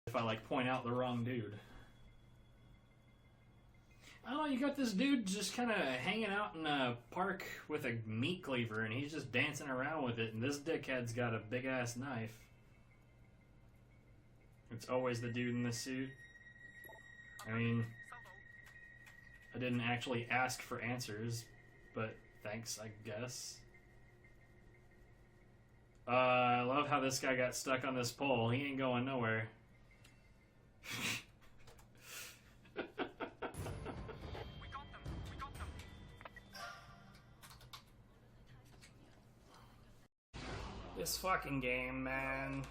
If I like point out the wrong dude. I don't know, you got this dude just kind of hanging out in a park with a meat cleaver and he's just dancing around with it, and this dickhead's got a big ass knife. It's always the dude in the suit. I mean, I didn't actually ask for answers, but thanks, I guess. I love how this guy got stuck on this pole. He ain't going nowhere. This fucking game, man.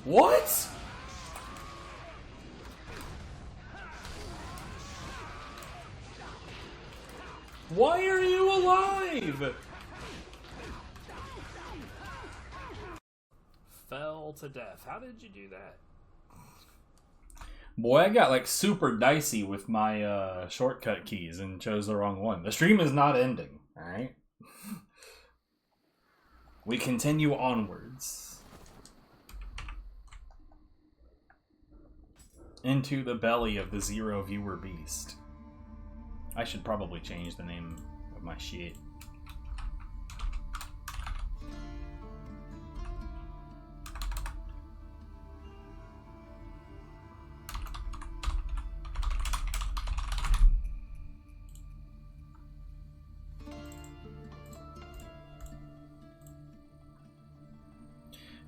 What? Why are you alive? Fell to death. How did you do that? Boy, I got like super dicey with my shortcut keys and chose the wrong one. The stream is not ending, alright? We continue onwards. Into the belly of the zero viewer beast. I should probably change the name of my shit.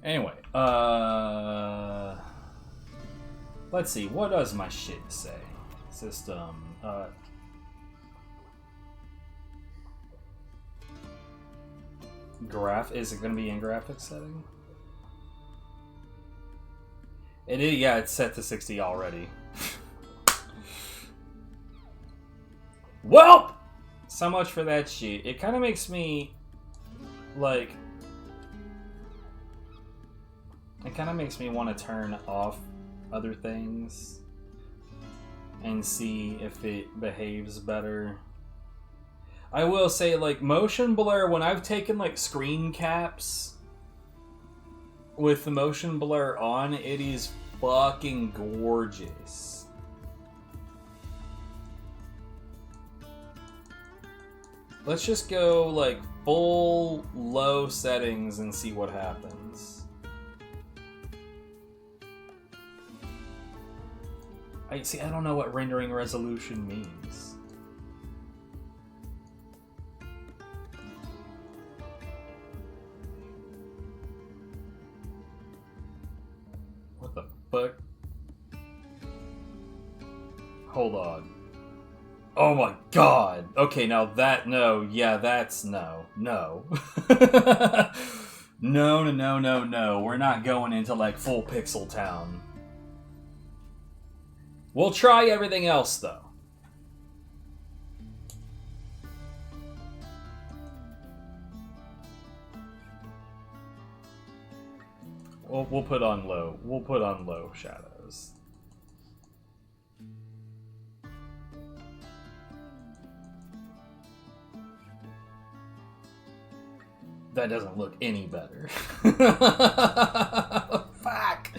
Anyway, let's see, what does my shit say? System, is it going to be in graphics setting? It is, yeah, it's set to 60 already. Well, so much for that shit. It kind of makes me, like, it kind of makes me want to turn off other things and see if it behaves better. I will say, like, motion blur, when I've taken, like, screen caps with the motion blur on, it is fucking gorgeous. Let's just go, like, full low settings and see what happens. I don't know what rendering resolution means. What the fuck? Hold on. Oh my god! Okay, now that, no, yeah, that's no. No. No. We're not going into, like, full pixel town. We'll try everything else, though. We'll put on low. We'll put on low shadows. That doesn't look any better. Fuck.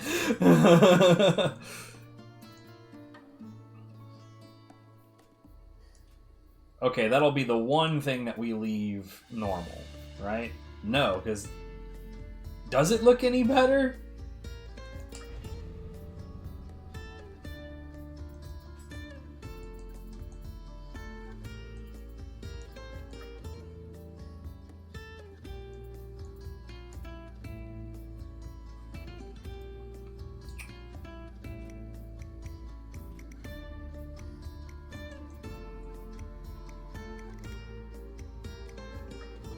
Okay, that'll be the one thing that we leave normal, right? No, because... Does it look any better?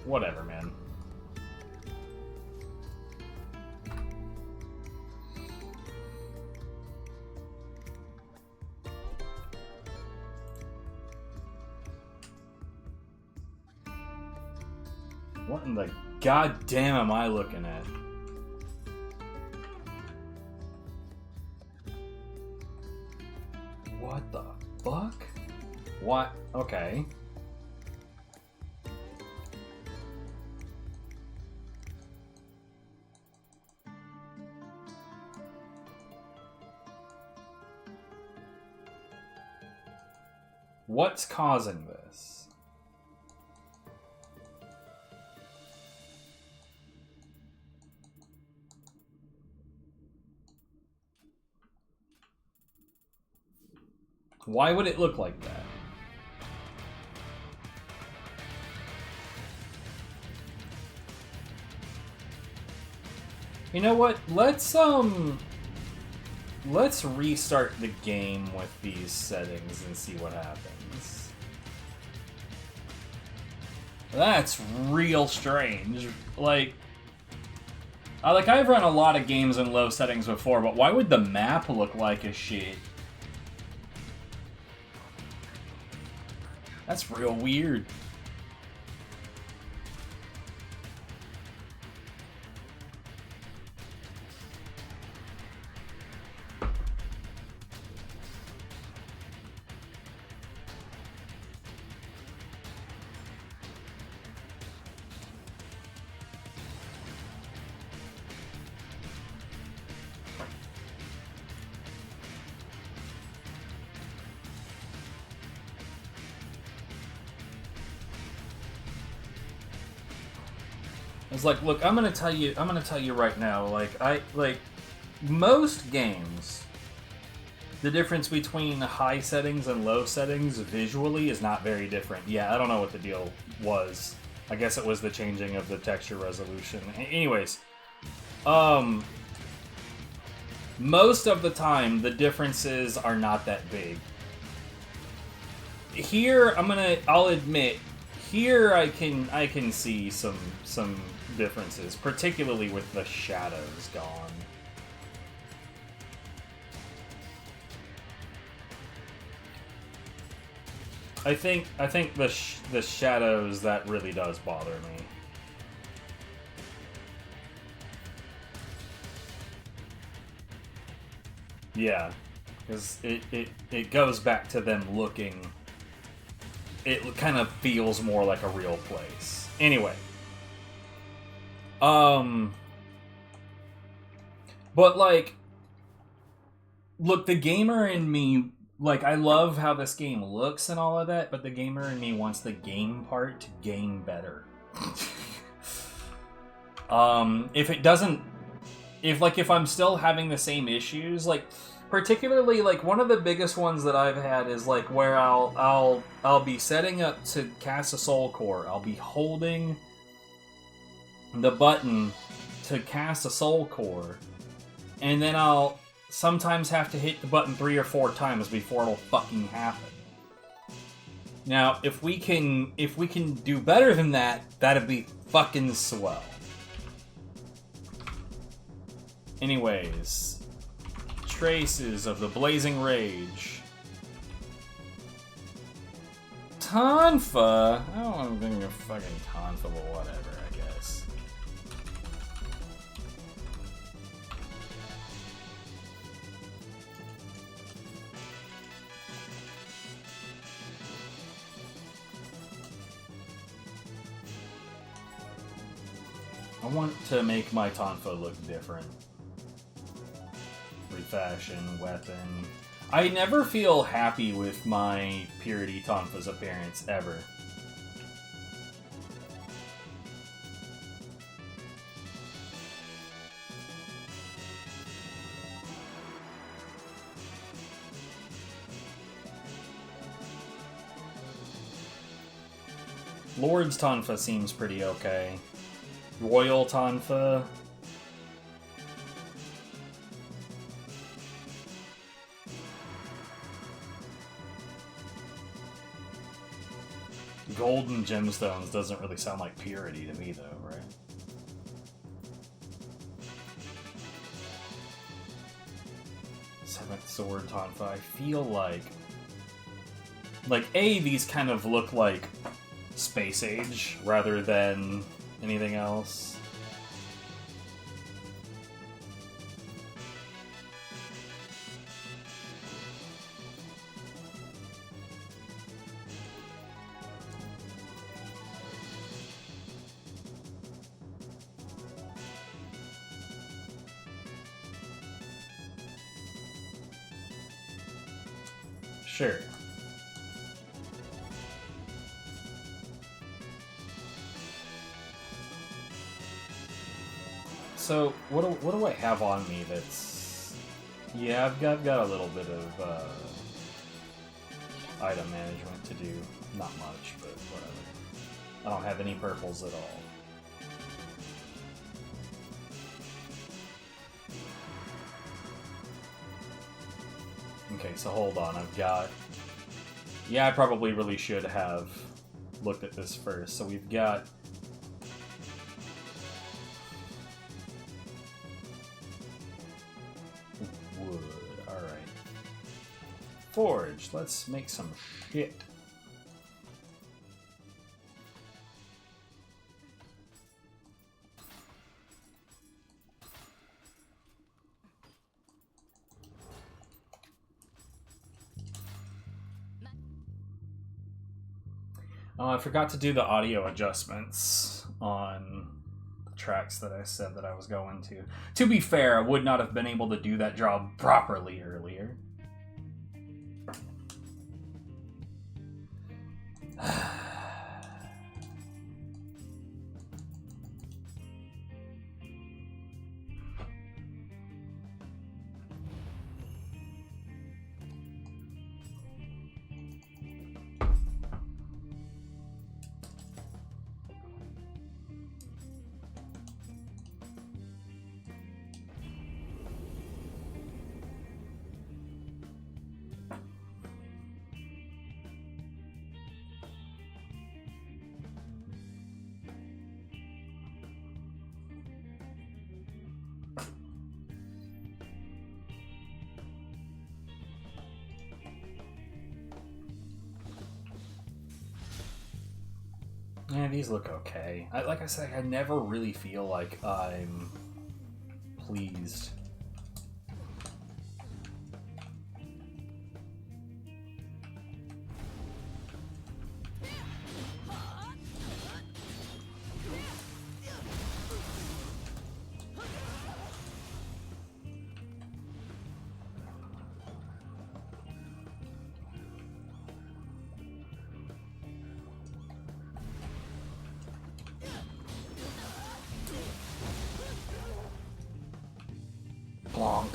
Whatever, man. What in the goddamn am I looking at? What the fuck? What? Okay. What's causing this? Why would it look like that? You know what? Let's restart the game with these settings and see what happens. That's real strange. Like I've run a lot of games in low settings before, but why would the map look like a shit? That's real weird. It's like, look, I'm gonna tell you right now, like most games, the difference between high settings and low settings visually is not very different. Yeah, I don't know what the deal was. I guess it was the changing of the texture resolution. Anyways, most of the time the differences are not that big. Here, I'll admit, here I can see some differences, particularly with the shadows gone. I think the shadows, that really does bother me. Yeah, because it goes back to them looking. It kind of feels more like a real place. Anyway. But, like, look, the gamer in me, like, I love how this game looks and all of that, but the gamer in me wants the game part to game better. If I'm still having the same issues, like, particularly, like, one of the biggest ones that I've had is, like, where I'll be setting up to cast a soul core. I'll be holding the button to cast a soul core, and then I'll sometimes have to hit the button 3 or 4 times before it'll fucking happen. Now, if we can do better than that, that'd be fucking swell. Anyways, traces of the blazing rage. Tonfa? I don't want to think of fucking Tonfa, but whatever, I guess. I want to make my Tonfa look different. Refashion, weapon. I never feel happy with my Purity Tonfa's appearance, ever. Lord's Tonfa seems pretty okay. Royal Tonfa. Golden gemstones doesn't really sound like purity to me, though, right? Seventh Sword Tonfa. I feel like these kind of look like Space Age rather than anything else. Sure. So what do I have on me that's... Yeah, I've got a little bit of item management to do. Not much, but whatever. I don't have any purples at all. Okay, so hold on, I've got... Yeah, I probably really should have looked at this first. So we've got... wood, alright. Forge, let's make some shit. Oh, I forgot to do the audio adjustments on the tracks that I said that I was going to. To be fair, I would not have been able to do that job properly earlier. Yeah, these look okay. Like I said, I never really feel like I'm pleased. Plonk.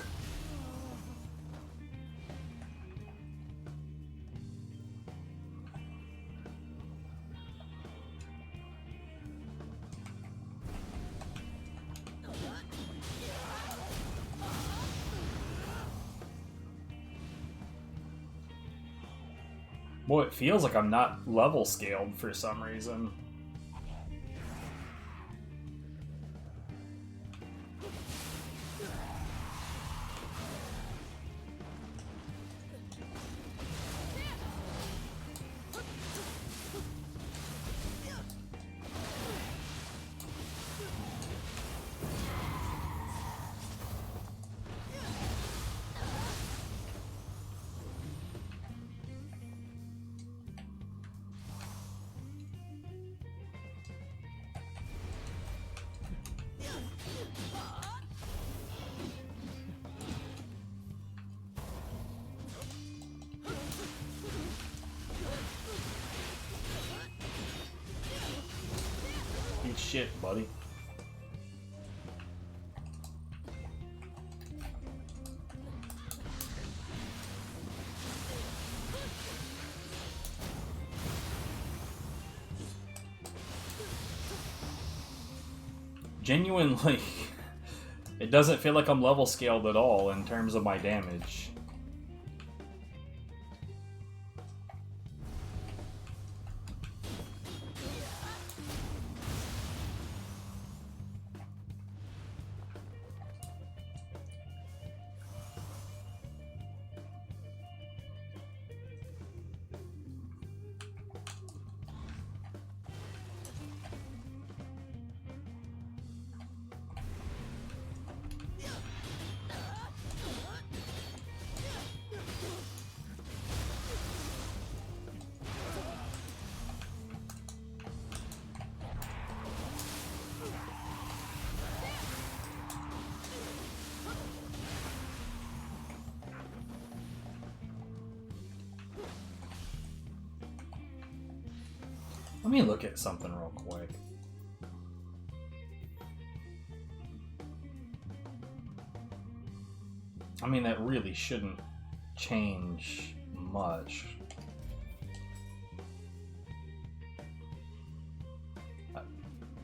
Boy, it feels like I'm not level scaled for some reason. Eat shit, buddy. Genuinely, it doesn't feel like I'm level scaled at all in terms of my damage. Let me look at something real quick. I mean, that really shouldn't change much.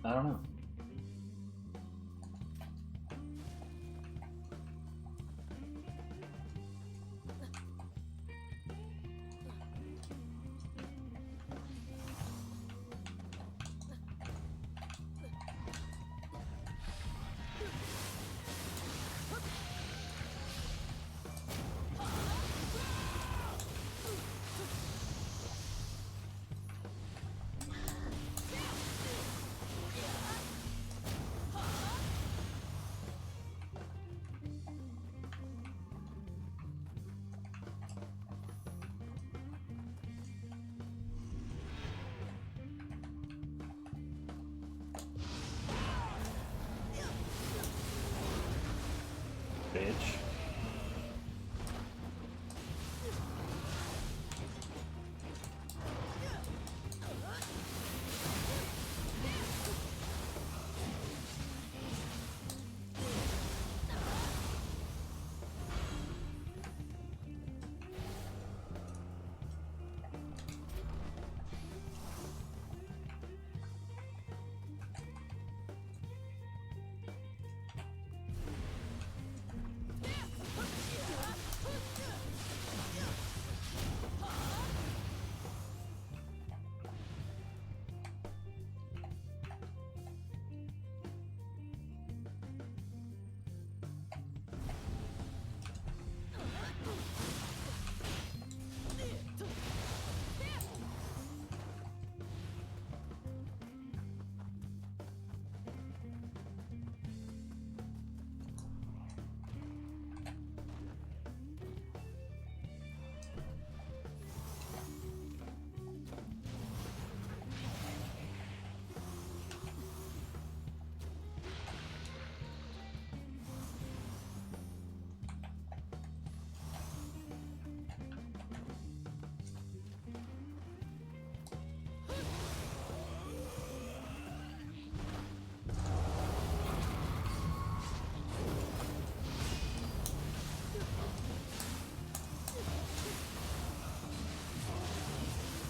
I don't know. Bitch.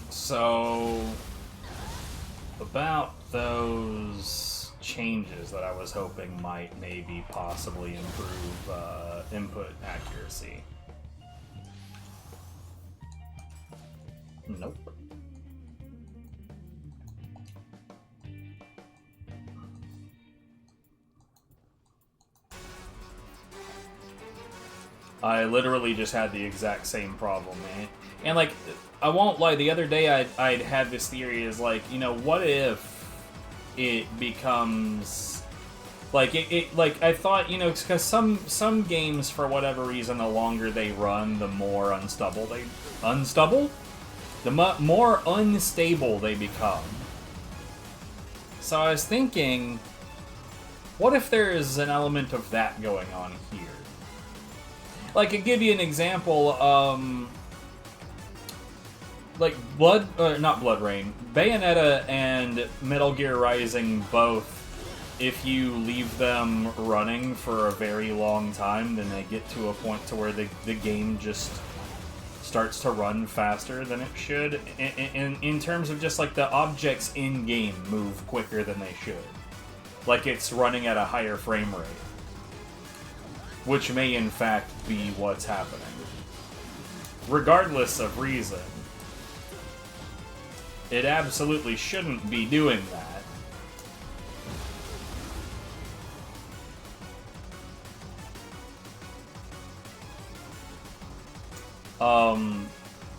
So, about those changes that I was hoping might maybe possibly improve input accuracy. Nope. I literally just had the exact same problem, man. And, like, I won't lie, the other day I'd had this theory is, like, you know, what if it becomes... Like, like, I thought, you know, because some games, for whatever reason, the longer they run, the more unstable they... Unstable? The more unstable they become. So I was thinking, what if there is an element of that going on here? Like, to give you an example, like, not Blood Rain, Bayonetta and Metal Gear Rising both, if you leave them running for a very long time, then they get to a point to where the game just starts to run faster than it should. In terms of just, like, the objects in-game move quicker than they should. Like, it's running at a higher frame rate. Which may, in fact, be what's happening. Regardless of reason, it absolutely shouldn't be doing that.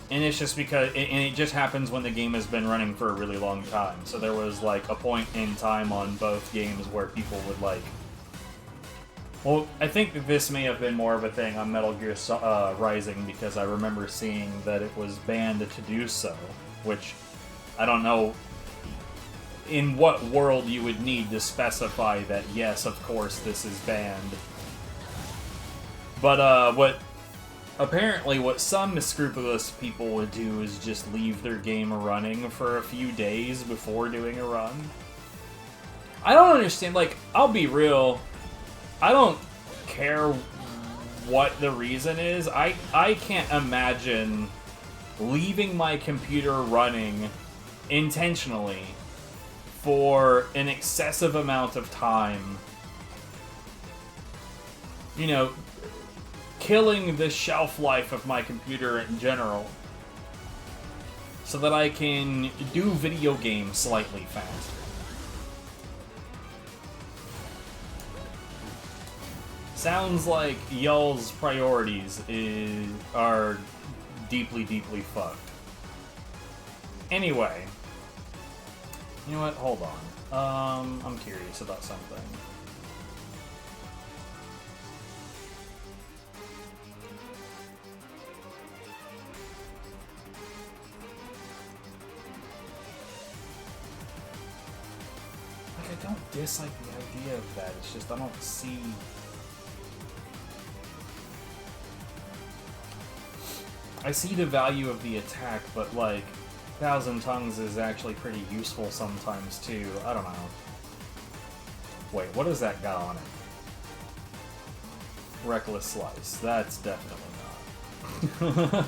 And it's just because, and it just happens when the game has been running for a really long time. So there was, like, a point in time on both games where people would, like... Well, I think that this may have been more of a thing on Metal Gear Rising, because I remember seeing that it was banned to do so, which I don't know in what world you would need to specify that, yes, of course, this is banned. But, apparently what some scrupulous people would do is just leave their game running for a few days before doing a run. I don't understand, like, I'll be real, I don't care what the reason is. I can't imagine leaving my computer running intentionally for an excessive amount of time. You know, killing the shelf life of my computer in general so that I can do video games slightly faster. Sounds like y'all's priorities are deeply, deeply fucked. Anyway. You know what? Hold on. I'm curious about something. Like, I don't dislike the idea of that. It's just I don't see... I see the value of the attack, but, like, 1,000 Tongues is actually pretty useful sometimes, too. I don't know. Wait, what has that got on it? Reckless Slice. That's definitely not.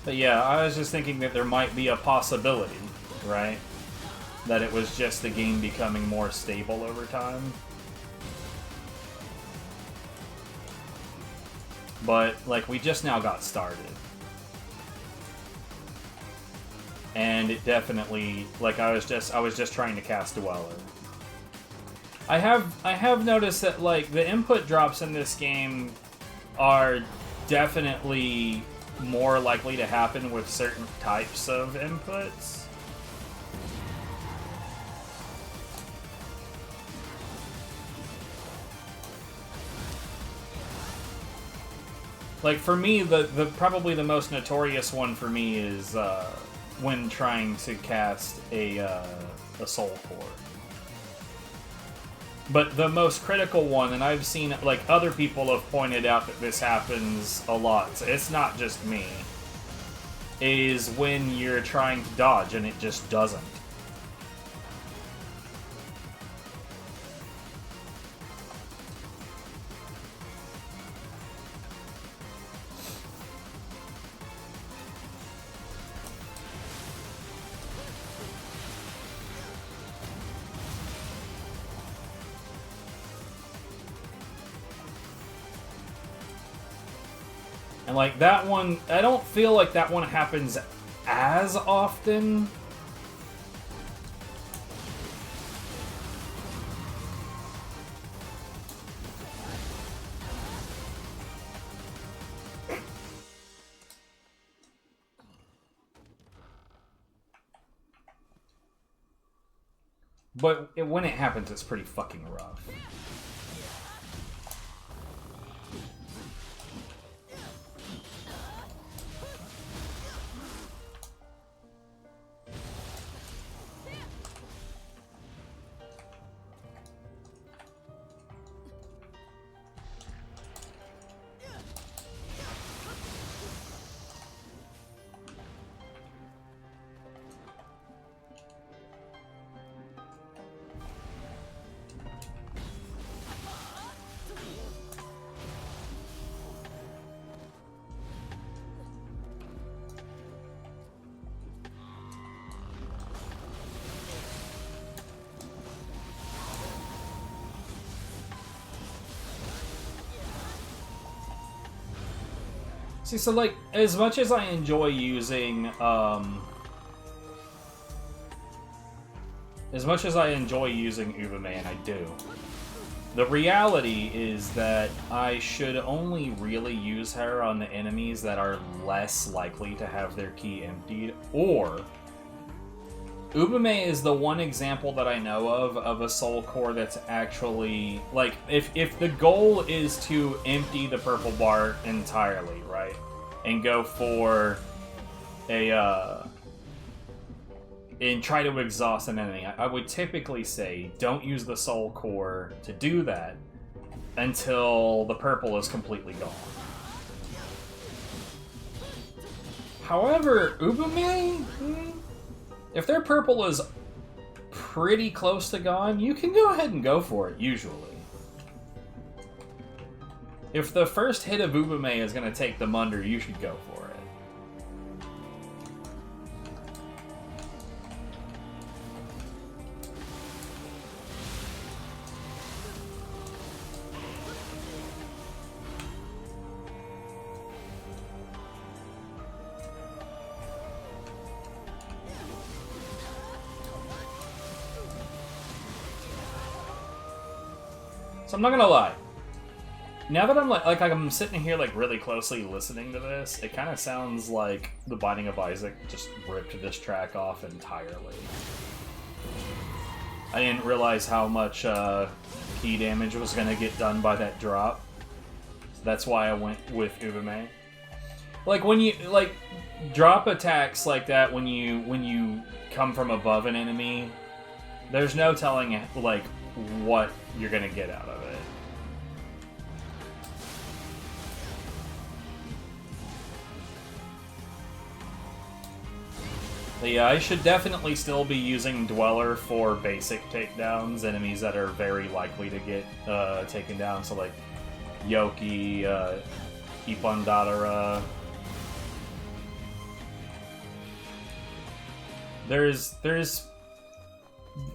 But yeah, I was just thinking that there might be a possibility, right? That it was just the game becoming more stable over time. But, like, we just now got started. And it definitely, like, I was just trying to cast Dweller. I have noticed that, like, the input drops in this game are definitely more likely to happen with certain types of inputs. Like, for me, the probably the most notorious one for me is when trying to cast a Soul Core. But the most critical one, and I've seen, like, other people have pointed out that this happens a lot, so it's not just me, is when you're trying to dodge and it just doesn't. And, like, that one, I don't feel like that one happens as often. But when it happens, it's pretty fucking rough. See, so, like, as much as I enjoy using, Uberman, and I do, the reality is that I should only really use her on the enemies that are less likely to have their key emptied, or Ubume is the one example that I know of a soul core that's actually like if the goal is to empty the purple bar entirely, right, and go for a and try to exhaust an enemy, I would typically say don't use the soul core to do that until the purple is completely gone. However, Ubume, if their purple is pretty close to gone, you can go ahead and go for it, usually. If the first hit of Ubume is going to take them under, you should go for it. So I'm not gonna lie. Now that I'm like I'm sitting here like really closely listening to this, it kind of sounds like The Binding of Isaac just ripped this track off entirely. I didn't realize how much key damage was gonna get done by that drop. So that's why I went with Ubume. Like when you drop attacks like that when you come from above an enemy, there's no telling like what you're gonna get out of it. But yeah, I should definitely still be using Dweller for basic takedowns, enemies that are very likely to get taken down. So like Yoki, Ipandadara. There's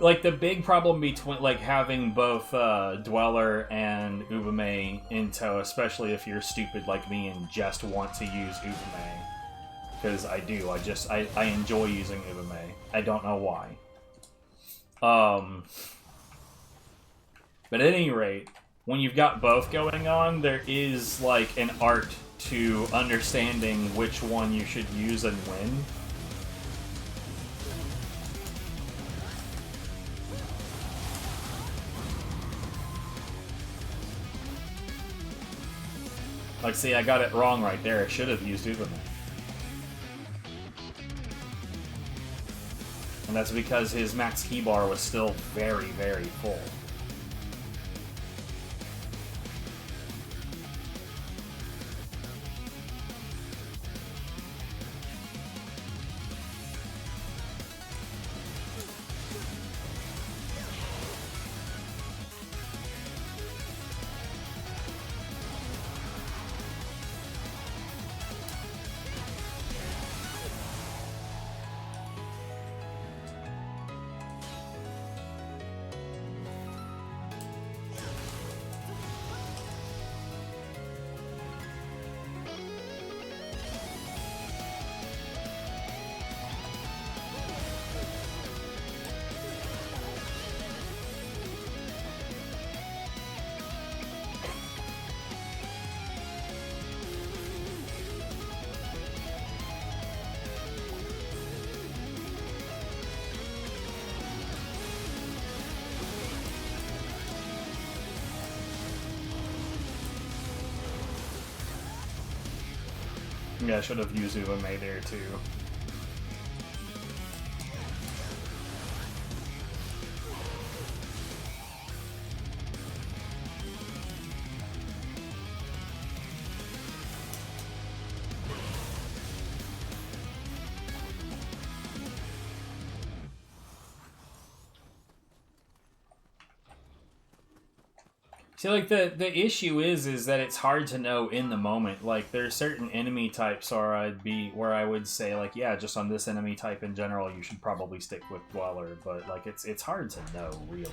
like the big problem between like having both Dweller and Ubume in tow, especially if you're stupid like me and just want to use Ubume, because I do. I enjoy using Ubume. I don't know why. But at any rate, when you've got both going on, there is like an art to understanding which one you should use and when. Like, see, I got it wrong right there. I should have used Ubume. And that's because his max key bar was still very, very full. Yeah, I should have used Ubume there too. See, like, the issue is that it's hard to know in the moment. Like, there's certain enemy types where I would say, like, yeah, just on this enemy type in general, you should probably stick with Dweller, but, like, it's hard to know, really.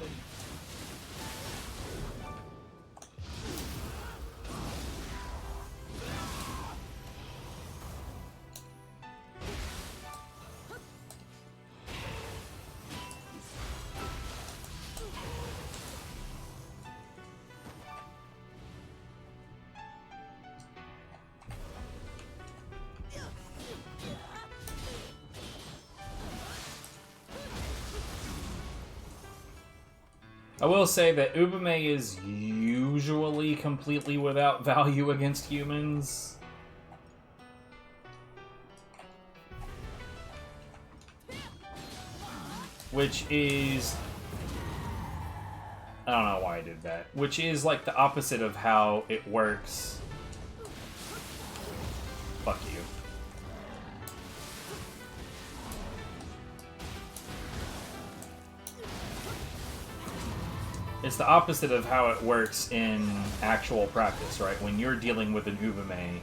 I will say that Ubume is usually completely without value against humans. Which is... I don't know why I did that. Which is like the opposite of how it works. Fuck you. It's the opposite of how it works in actual practice, right? When you're dealing with an Ubume,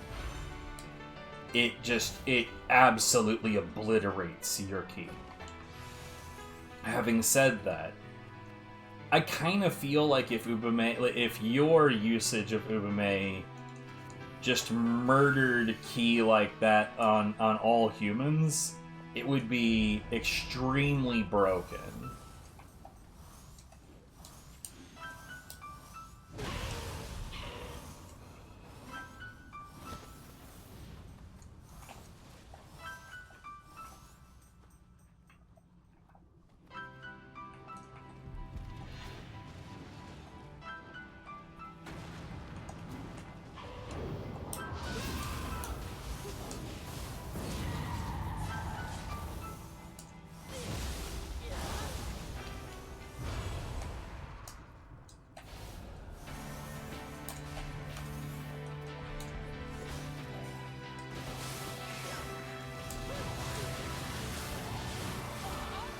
it absolutely obliterates your ki. Having said that, I kind of feel like if your usage of Ubume just murdered ki like that on all humans, it would be extremely broken.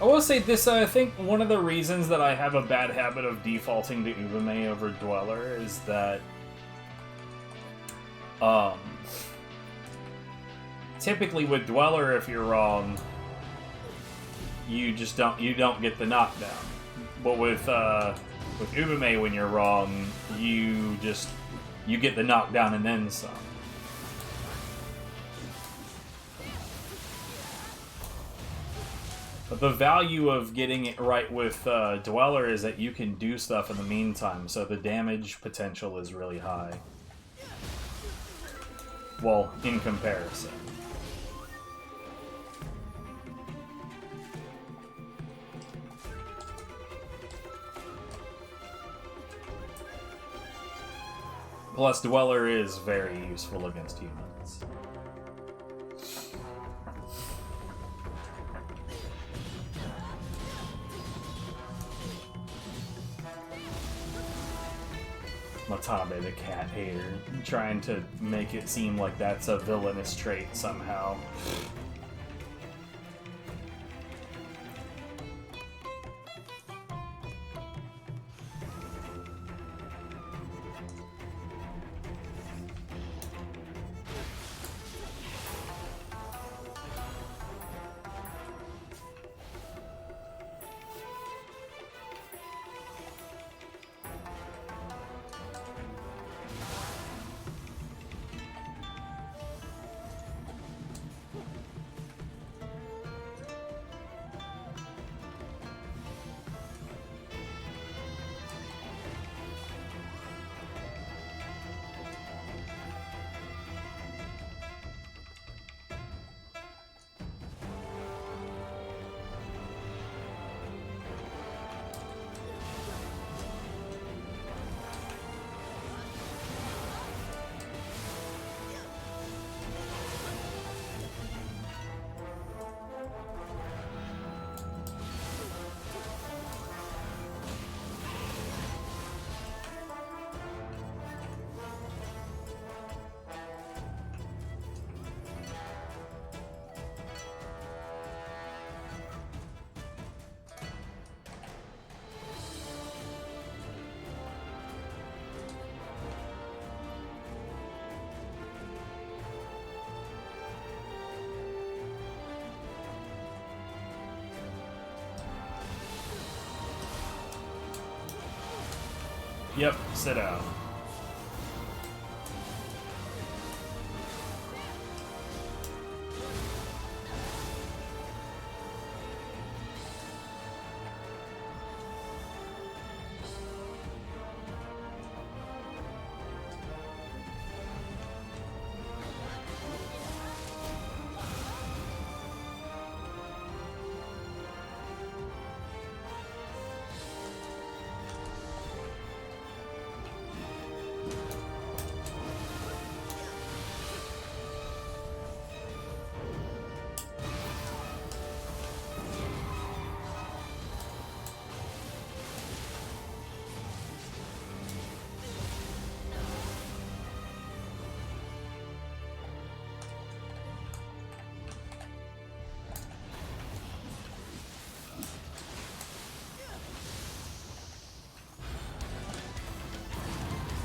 I will say this, I think one of the reasons that I have a bad habit of defaulting to Ubume over Dweller is that typically with Dweller, if you're wrong, you don't get the knockdown. But with Ubume, when you're wrong, you get the knockdown and then some. But the value of getting it right with Dweller is that you can do stuff in the meantime, so the damage potential is really high. Well, in comparison. Plus, Dweller is very useful against humans. Matabe, the cat hater, trying to make it seem like that's a villainous trait somehow. Yep, sit down.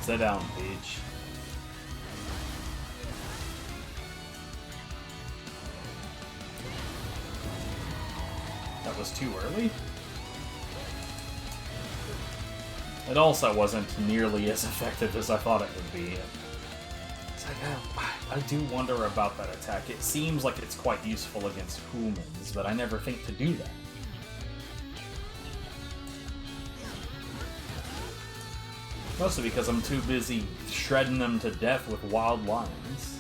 Sit down, Peach. That was too early? It also wasn't nearly as effective as I thought it would be. It's like, I do wonder about that attack. It seems like it's quite useful against humans, but I never think to do that. Mostly because I'm too busy shredding them to death with wild lions.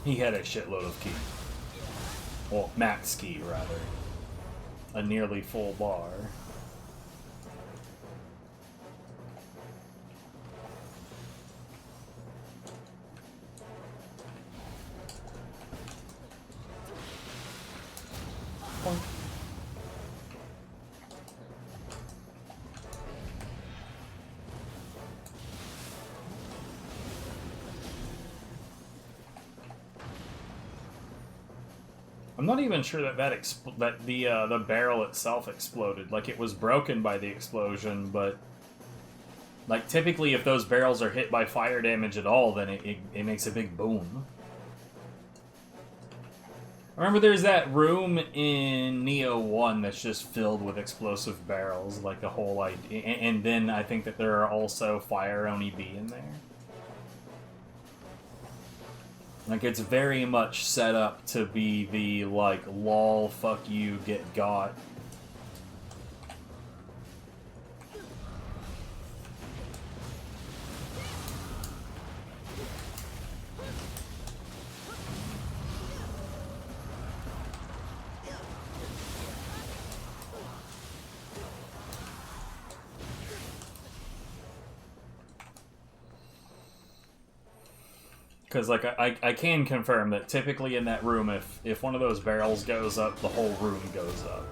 He had a shitload of ki. Well, max ki, rather. A nearly full bar. I'm not even sure that the barrel itself exploded. Like, it was broken by the explosion, but like typically if those barrels are hit by fire damage at all, then it makes a big boom. Remember, there's that room in Nioh 1 that's just filled with explosive barrels, like the whole idea. And then I think that there are also Fire Oni B in there. Like, it's very much set up to be the, like, lol, fuck you, get got. Because, like, I can confirm that typically in that room, if one of those barrels goes up, the whole room goes up.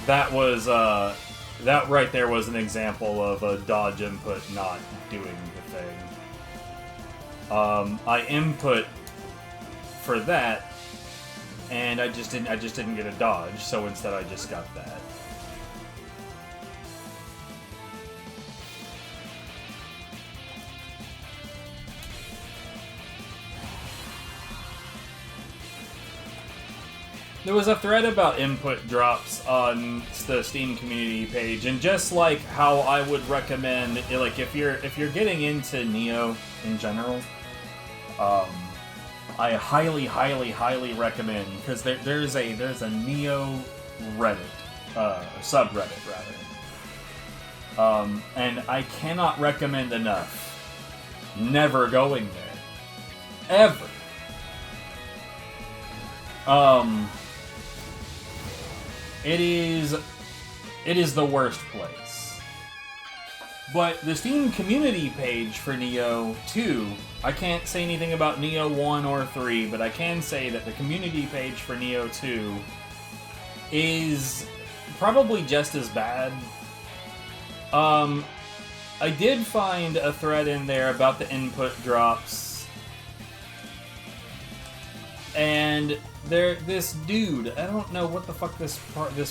that was that right there was an example of a dodge input not doing the thing. I input for that, and I just didn't get a dodge, so instead I just got that. There was a thread about input drops on the Steam community page, and just like how I would recommend, like if you're getting into Nioh in general, I highly recommend, because there's a Nioh Reddit, subreddit rather, and I cannot recommend enough never going there, ever. It is the worst place. But the Steam community page for Nioh 2, I can't say anything about Nioh 1 or 3, but I can say that the community page for Nioh 2 is probably just as bad. I did find a thread in there about the input drops, and this dude, I don't know what the fuck this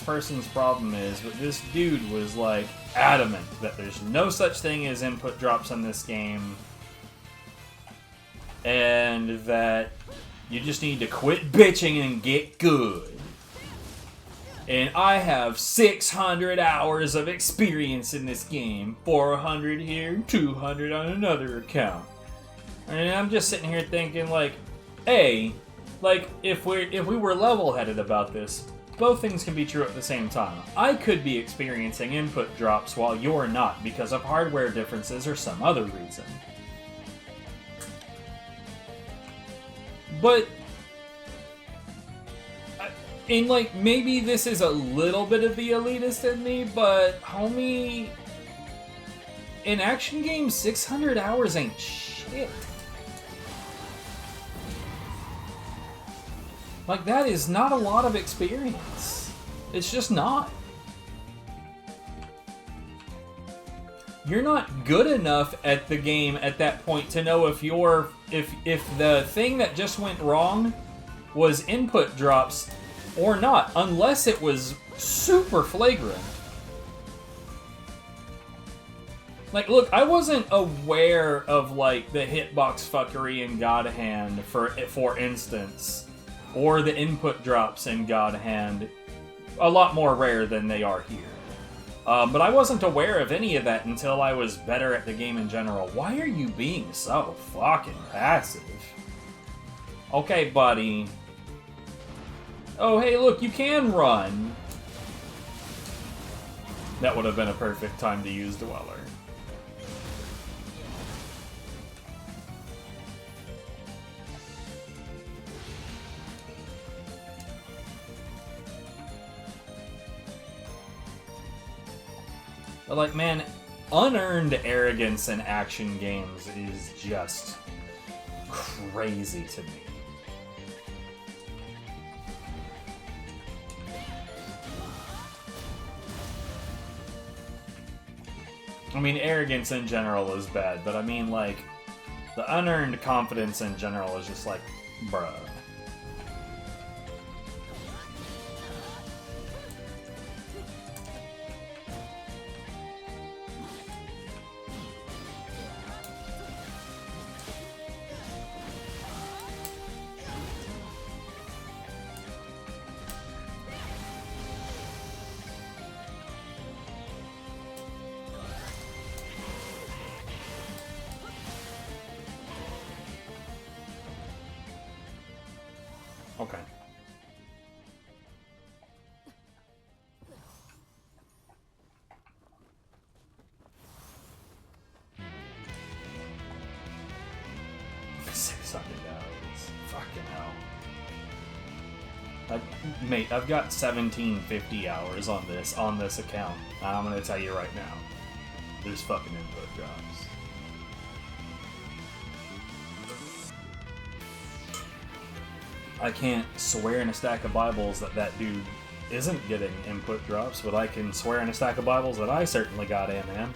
person's problem is, but this dude was like adamant that there's no such thing as input drops in this game, and that you just need to quit bitching and get good. And I have 600 hours of experience in this game, 400 here, 200 on another account. And I'm just sitting here thinking, like, like, if we were level-headed about this, both things can be true at the same time. I could be experiencing input drops while you're not, because of hardware differences or some other reason. But, and like, maybe this is a little bit of the elitist in me, but homie, in action games, 600 hours ain't shit. Like, that is not a lot of experience. It's just not. You're not good enough at the game at that point to know if the thing that just went wrong was input drops or not, unless it was super flagrant. Like, look, I wasn't aware of, like, the hitbox fuckery in God Hand, for instance, or the input drops in God Hand, a lot more rare than they are here. But I wasn't aware of any of that until I was better at the game in general. Why are you being so fucking passive? Okay, buddy. Oh, hey, look, you can run. That would have been a perfect time to use Dweller. But, like, man, unearned arrogance in action games is just crazy to me. I mean, arrogance in general is bad, but I mean, like, the unearned confidence in general is just like, bruh. Okay. $600. Fucking hell. Mate, I've got 1750 hours on this account. I'm gonna tell you right now. There's fucking input drops. I can't swear in a stack of Bibles that that dude isn't getting input drops, but I can swear in a stack of Bibles that I certainly got in, man.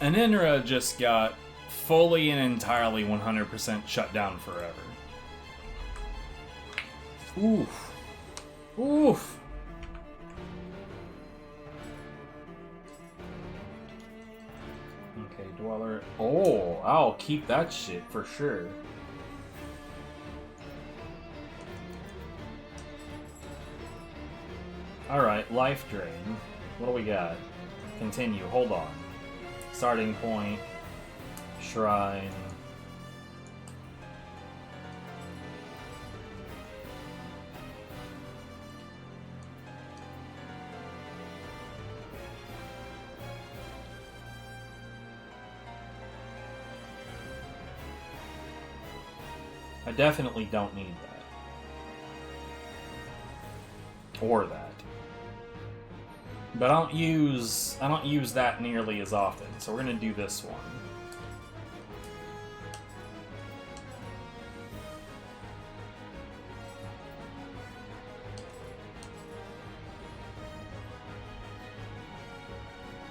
And Inra just got fully and entirely 100% shut down forever. Oof. Oof. Okay, Dweller. Oh, I'll keep that shit for sure. Alright, life drain. What do we got? Continue, hold on. Starting point, shrine. I definitely don't need that. Or that. But I don't use that nearly as often, so we're gonna do this one.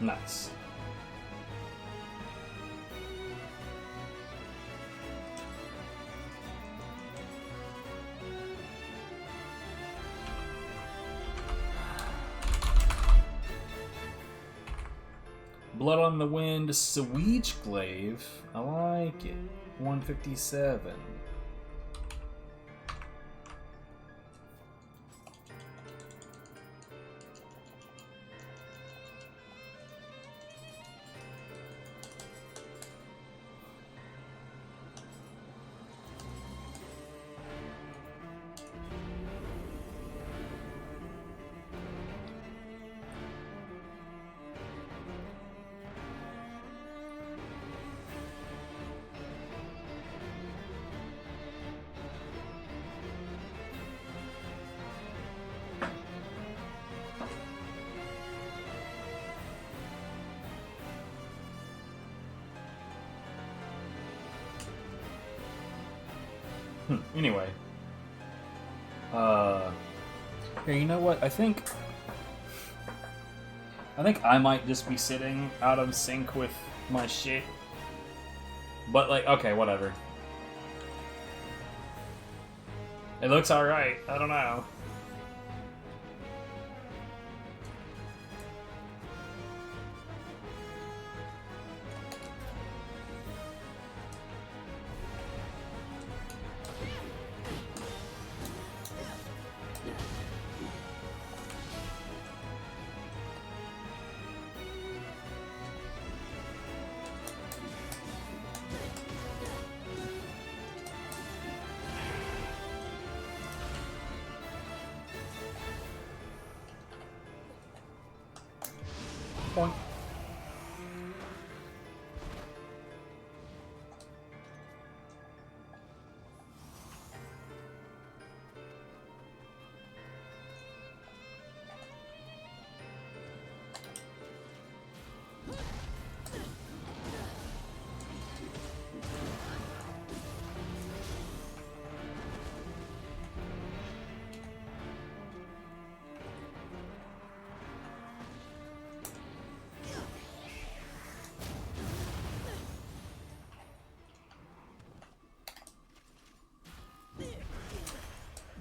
Nice. Blood on the Wind, Sweech Glaive. I like it. 157. Anyway. Here, you know what? I think I might just be sitting out of sync with my shit. But, like, okay, whatever. It looks alright. I don't know. Point.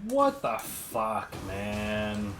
What the fuck, man?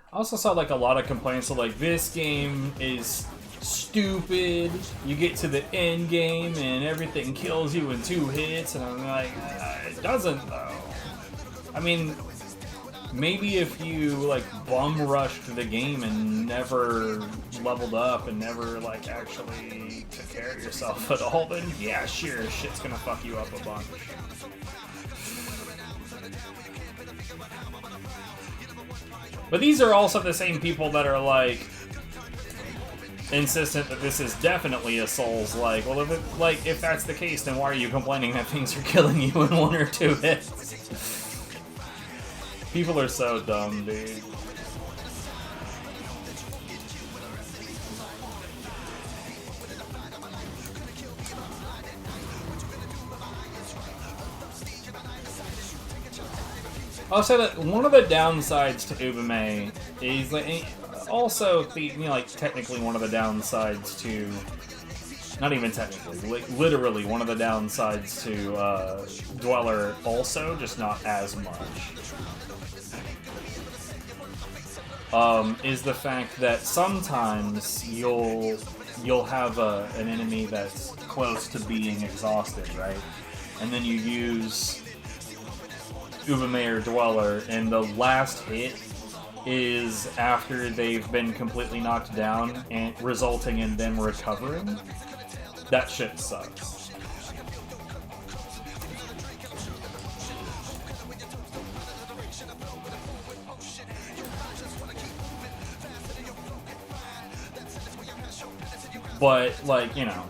I also saw like a lot of complaints of like, this game is stupid, you get to the end game and everything kills you in 2 hits, and I'm like, it doesn't though. I mean, maybe if you like bum rushed the game and never leveled up and never like actually took care of yourself at all, then yeah, sure, shit's gonna fuck you up a bunch. But these are also the same people that are like insistent that this is definitely a Souls-like. Well, if that's the case, then why are you complaining that things are killing you in 1 or 2 hits? People are so dumb, dude. I'll say that one of the downsides to Ubume is like, also like technically one of the downsides to, not even technically, like literally one of the downsides to Dweller also, just not as much, is the fact that sometimes you'll have an enemy that's close to being exhausted, right? And then you use Ubume or Dweller, and the last hit is after they've been completely knocked down, and resulting in them recovering. That shit sucks. But, like, you know,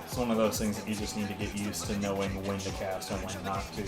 it's one of those things that you just need to get used to knowing when to cast and when not to.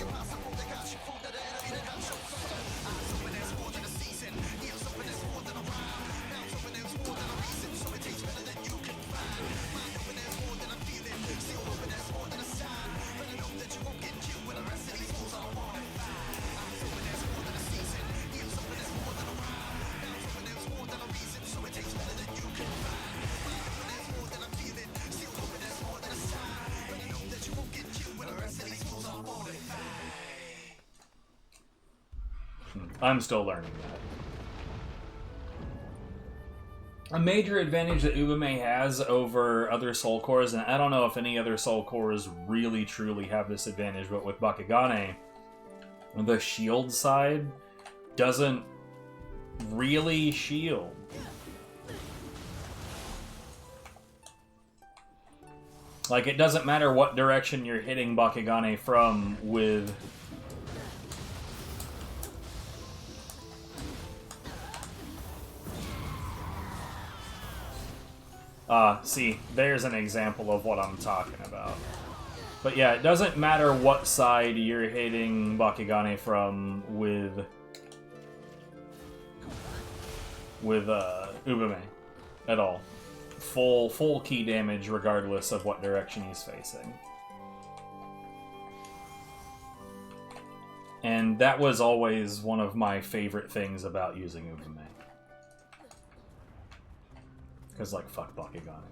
I'm still learning that. A major advantage that Ubume has over other Soul Cores, and I don't know if any other Soul Cores really truly have this advantage, but with Bakugane, the shield side doesn't really shield. Like, it doesn't matter what direction you're hitting Bakugane from with... see, there's an example of what I'm talking about. But yeah, it doesn't matter what side you're hitting Bakugane from with Ubume at all. Full key damage regardless of what direction he's facing. And that was always one of my favorite things about using Ubume. Because, like, fuck Bakugan.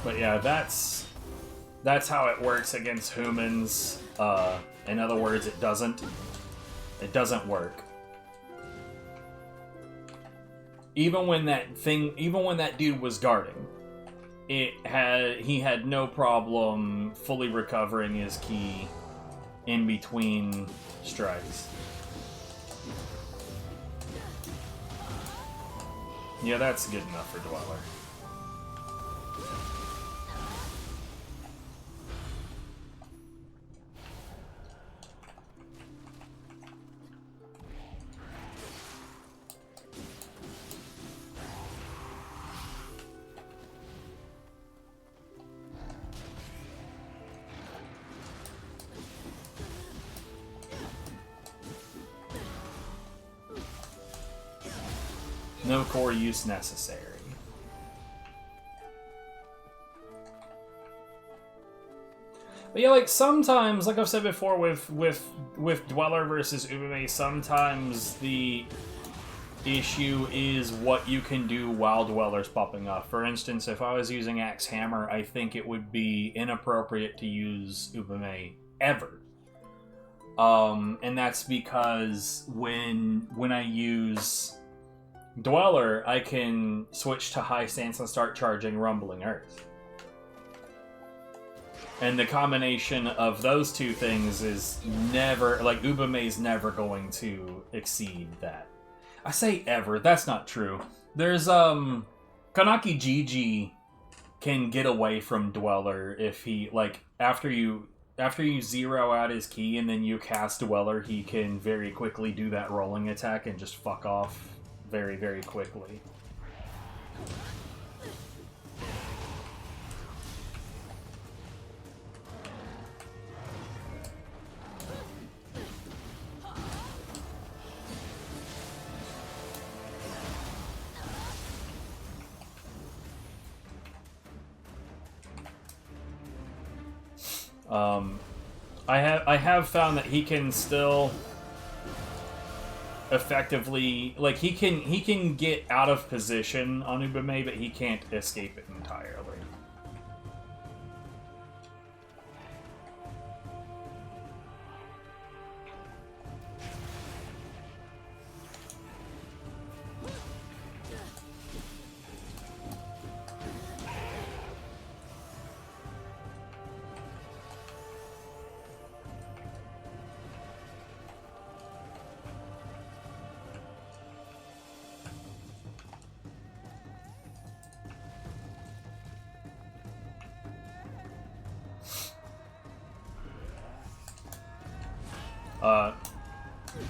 But yeah, that's how it works against humans. In other words, it doesn't work. Even when that dude was guarding, he had no problem fully recovering his ki in between strikes. Yeah, that's good enough for Dweller. No core use necessary. But yeah, like sometimes, like I've said before, with Dweller versus Ubume, sometimes the issue is what you can do while Dweller's popping off. For instance, if I was using Axe Hammer, I think it would be inappropriate to use Ubume ever. And that's because when I use Dweller, I can switch to high stance and start charging Rumbling Earth. And the combination of those two things is never, like, Ubume's never going to exceed that. I say ever, that's not true. There's, Kanaki Gigi can get away from Dweller if he, like, after you zero out his ki and then you cast Dweller, he can very quickly do that rolling attack and just fuck off very, very quickly. I have found that he can still effectively, like, he can get out of position on Ubume, but he can't escape it entirely.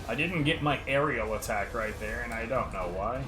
I didn't get my aerial attack right there, and I don't know why.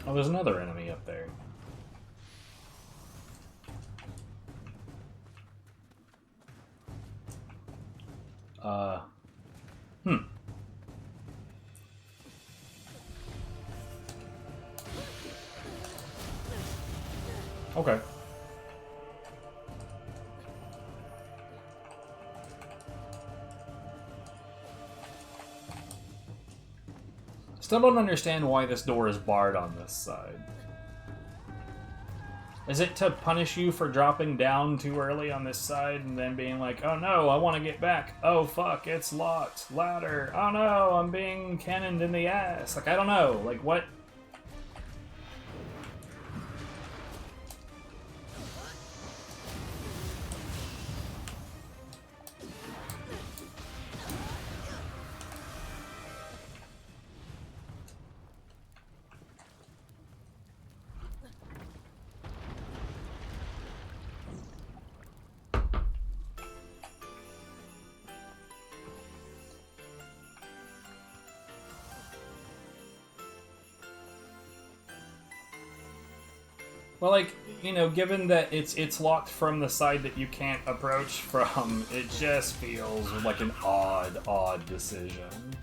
Oh, there's another enemy up there. Okay. Still don't understand why this door is barred on this side. Is it to punish you for dropping down too early on this side and then being like, oh no, I want to get back. Oh fuck, it's locked. Ladder. Oh no, I'm being cannoned in the ass. Like, I don't know. Like, what? Well, like, you know, given that it's locked from the side that you can't approach from, it just feels like an odd decision.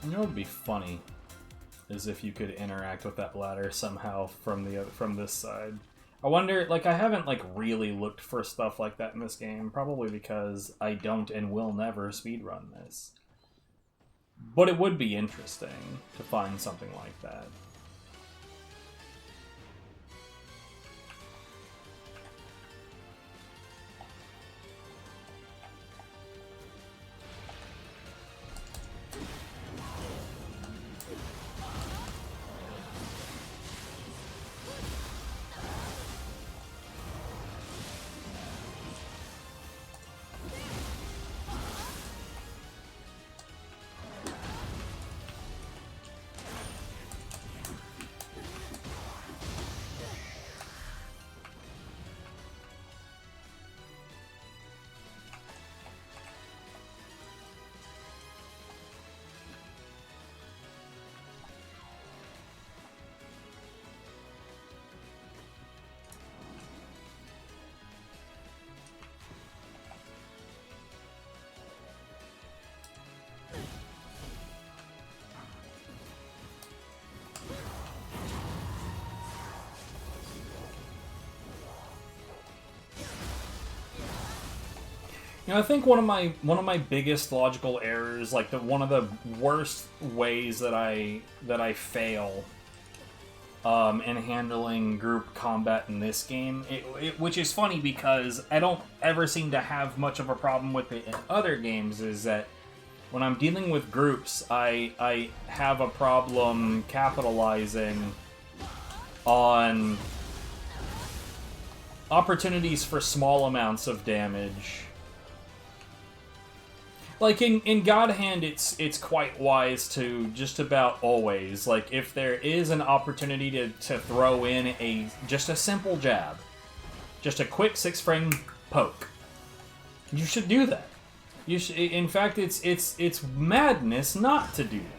You know what would be funny is if you could interact with that ladder somehow from this side. I wonder, like, I haven't like really looked for stuff like that in this game, probably because I don't and will never speedrun this. But it would be interesting to find something like that. You know, I think one of my biggest logical errors, like one of the worst ways that I fail in handling group combat in this game, which is funny because I don't ever seem to have much of a problem with it in other games, is that when I'm dealing with groups, I have a problem capitalizing on opportunities for small amounts of damage. Like, in God Hand, it's quite wise to just about always, like, if there is an opportunity to throw in just a simple jab, just a quick 6-frame poke, you should do that. You should, in fact, it's madness not to do that.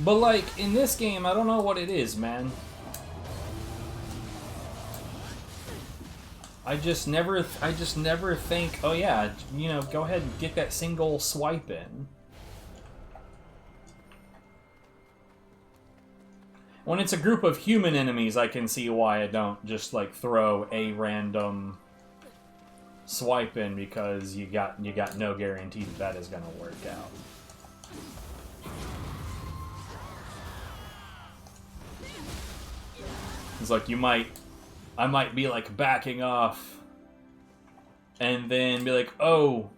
But, like, in this game, I don't know what it is, man. I just never think, oh yeah, you know, go ahead and get that single swipe in. When it's a group of human enemies, I can see why I don't just, like, throw a random swipe in, because you got no guarantee that is gonna work out. It's like I might be like backing off and then be like, oh,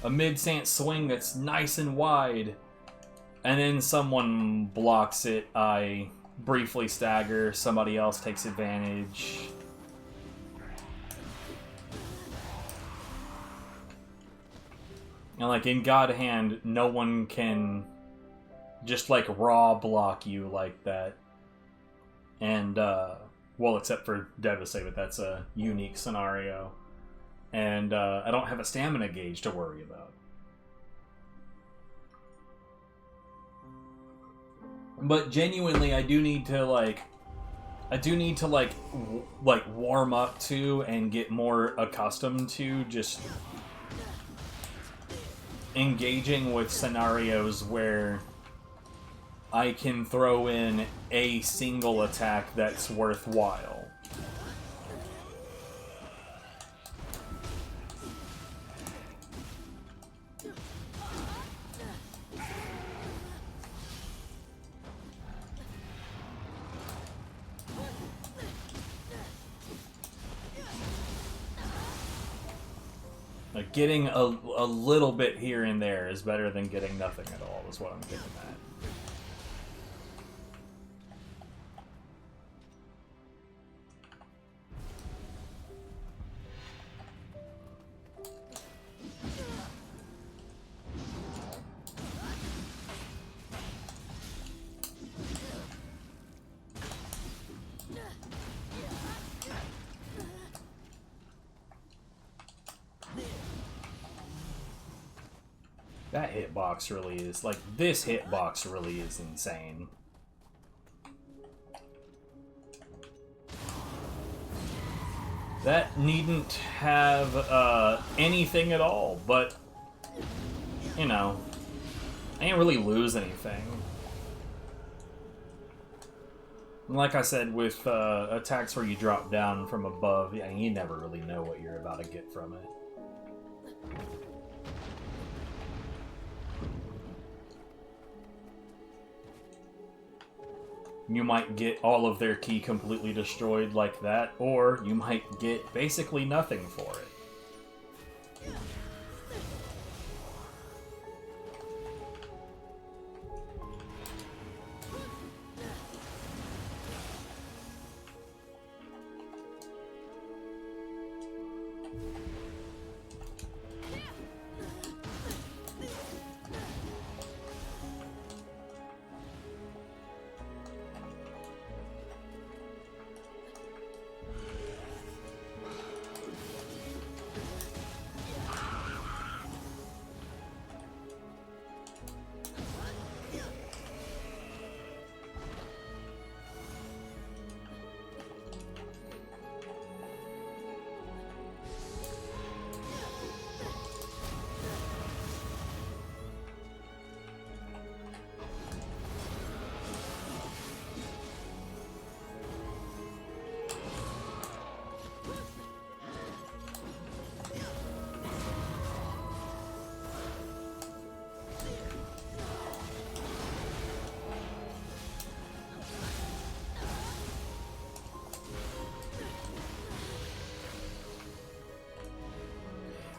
a mid-stance swing that's nice and wide, and then someone blocks it, I briefly stagger, somebody else takes advantage. And like in God Hand, no one can just like raw block you like that. And, well, except for Devastate, but that's a unique scenario. And I don't have a stamina gauge to worry about. But genuinely, I do need to, like, warm up to and get more accustomed to just engaging with scenarios where I can throw in a single attack that's worthwhile. Like, getting a little bit here and there is better than getting nothing at all, is what I'm getting at. That hitbox really is, like, this hitbox really is insane. That needn't have anything at all, but, you know, I didn't really lose anything. Like I said, with attacks where you drop down from above, yeah, you never really know what you're about to get from it. You might get all of their ki completely destroyed like that, or you might get basically nothing for it.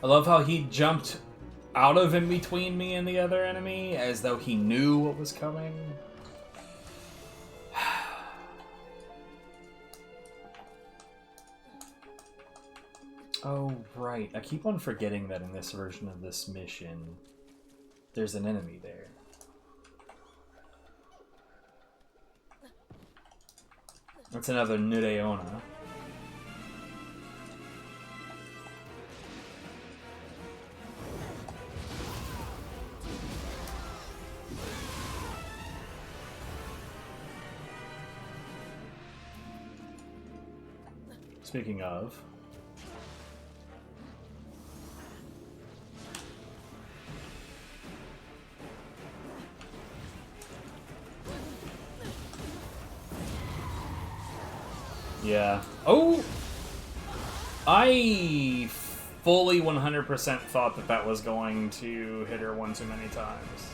I love how he jumped out of in between me and the other enemy as though he knew what was coming. Oh, right. I keep on forgetting that in this version of this mission, there's an enemy there. That's another Nioh. Speaking of... Yeah. Oh! I fully 100% thought that that was going to hit her one too many times.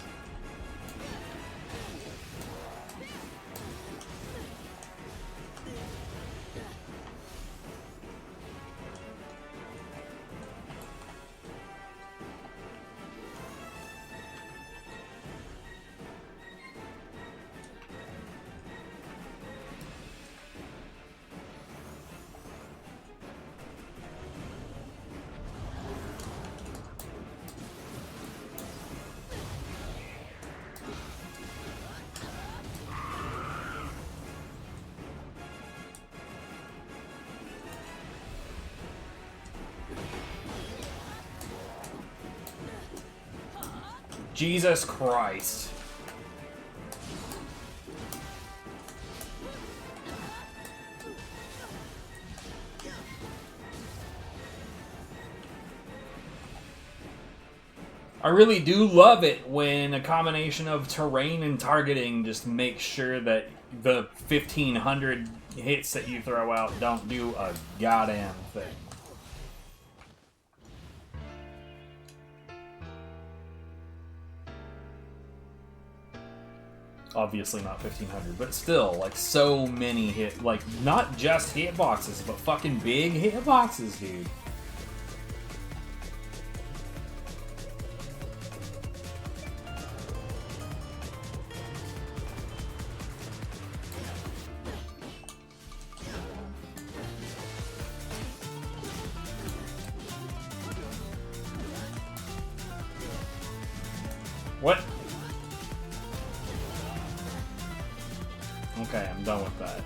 Jesus Christ. I really do love it when a combination of terrain and targeting just makes sure that the 1,500 hits that you throw out don't do a goddamn thing. Obviously not 1,500, but still, like, so many hit, like, not just hitboxes, but fucking big hitboxes, dude. What? Okay, I'm done with that.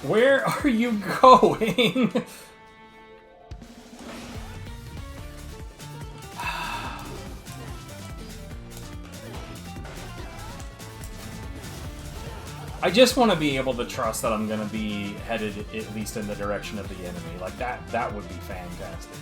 Where are you going? I just want to be able to trust that I'm going to be headed at least in the direction of the enemy. Like, that would be fantastic.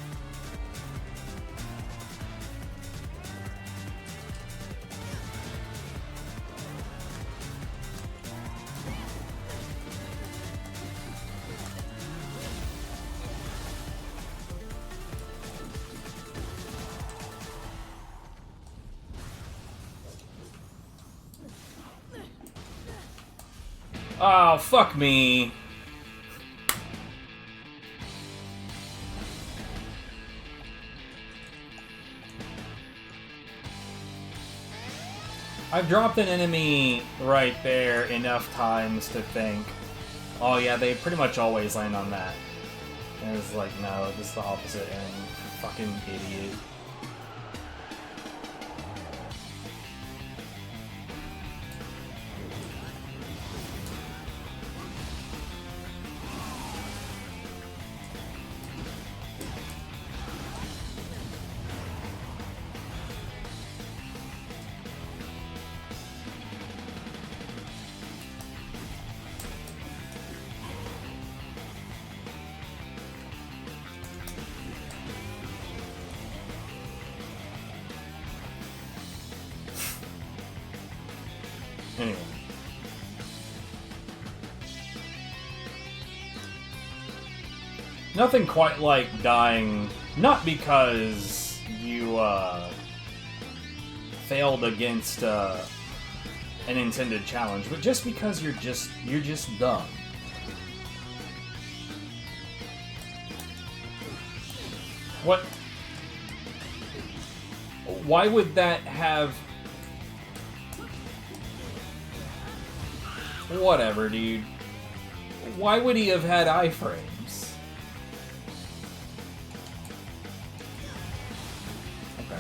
Oh, fuck me. I've dropped an enemy right there enough times to think, oh yeah, they pretty much always land on that. And it's like, no, this is the opposite, and fucking idiot. Nothing quite like dying, not because you failed against an intended challenge, but just because you're just dumb. What? Why would that have... Whatever, dude. Why would he have had iframes? Okay.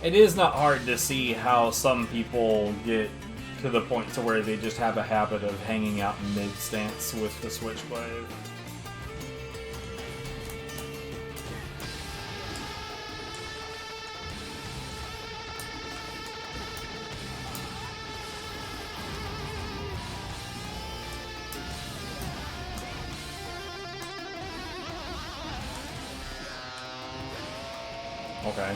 It is not hard to see how some people get to the point to where they just have a habit of hanging out in mid-stance with the Switchblade. Okay.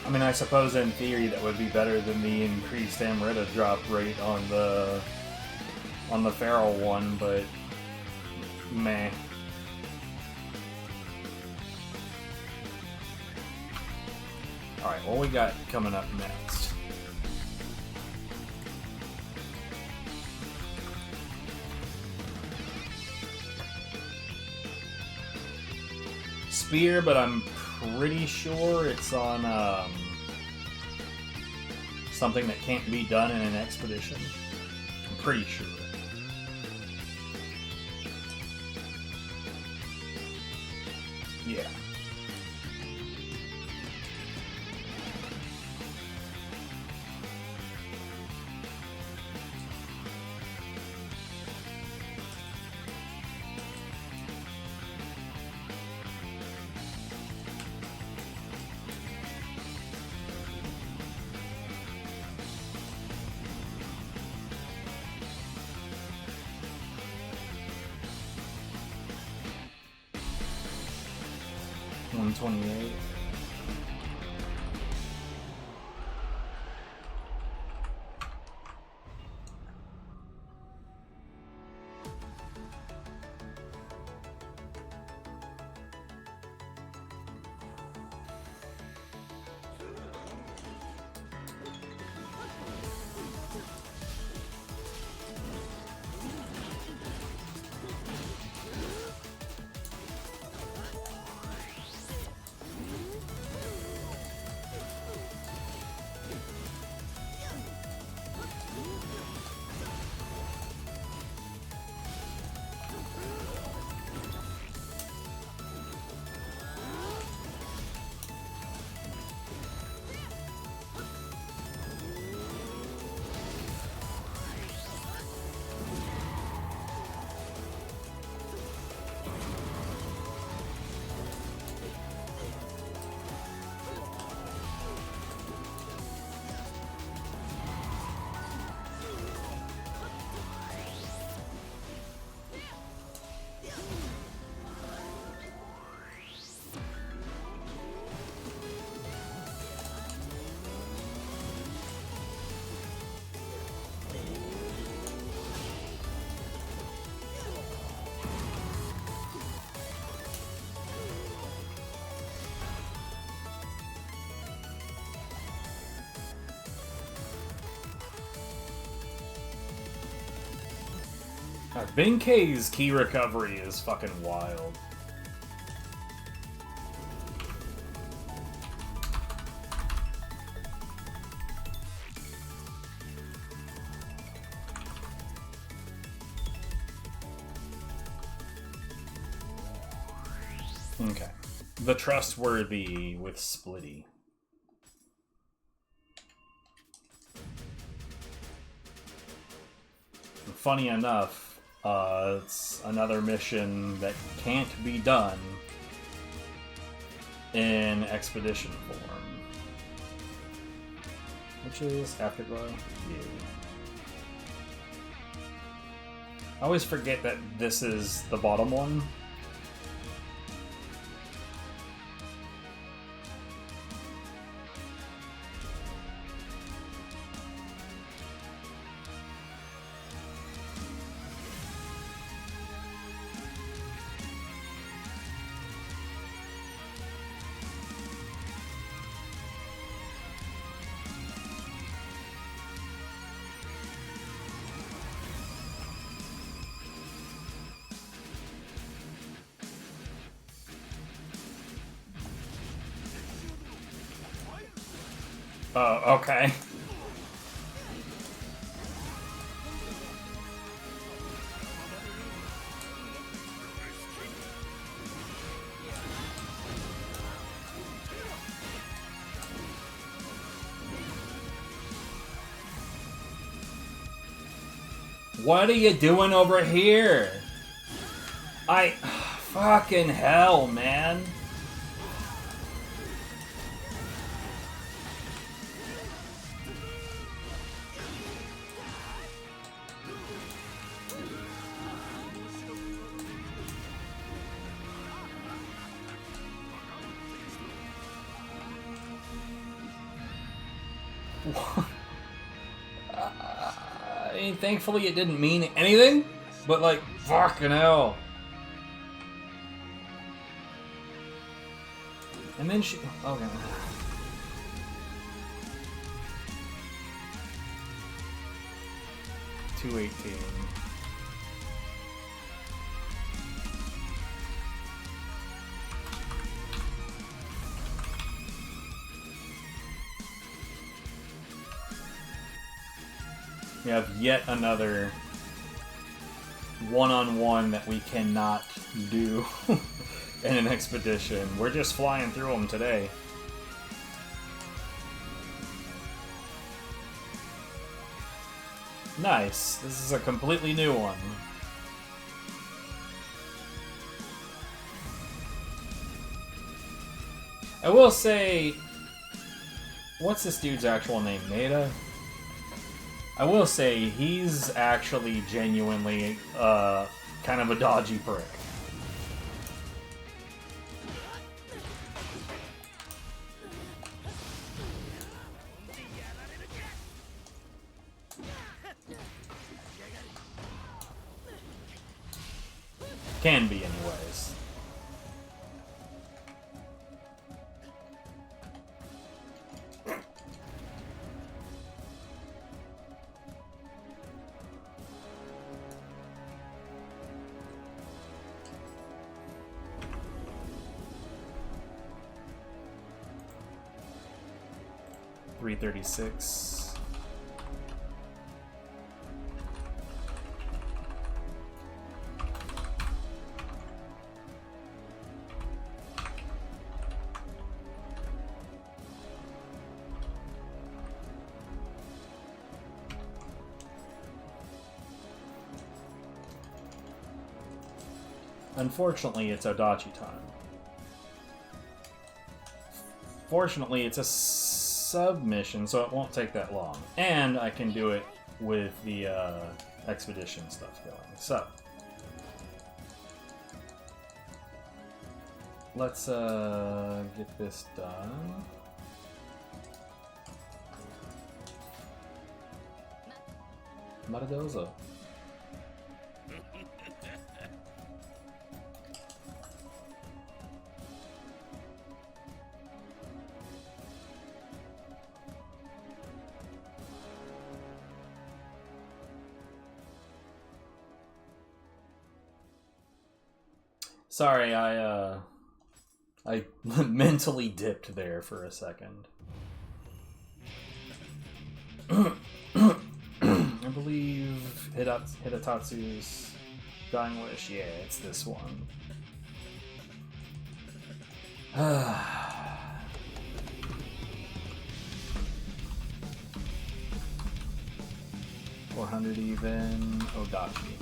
I mean, I suppose in theory that would be better than the increased Amrita drop rate on the Feral one, but meh. Alright, what we got coming up next? Spear, but I'm pretty sure it's on something that can't be done in an expedition. I'm pretty sure. Yeah. $128. Benkei's key recovery is fucking wild. Okay. The Trustworthy with Splitty. Funny enough, it's another mission that can't be done in Expedition form. Which is Afterglow? Yeah. I always forget that this is the bottom one. Oh, okay. What are you doing over here? Fucking hell, man. Thankfully it didn't mean anything, but like, fucking hell. And then she... Okay. 218. We have yet another one-on-one that we cannot do in an expedition. We're just flying through them today. Nice. This is a completely new one. I will say... What's this dude's actual name? Maeda? I will say, he's actually genuinely kind of a dodgy prick. Can be, anyways. $336. Unfortunately, it's Odachi time. Fortunately, it's a submission, so it won't take that long. And I can do it with the expedition stuff going. So, let's get this done. Maradoza. Sorry, I mentally dipped there for a second. I believe Hidatatsu's Dying Wish. Yeah, it's this one. 400 even. Odachi.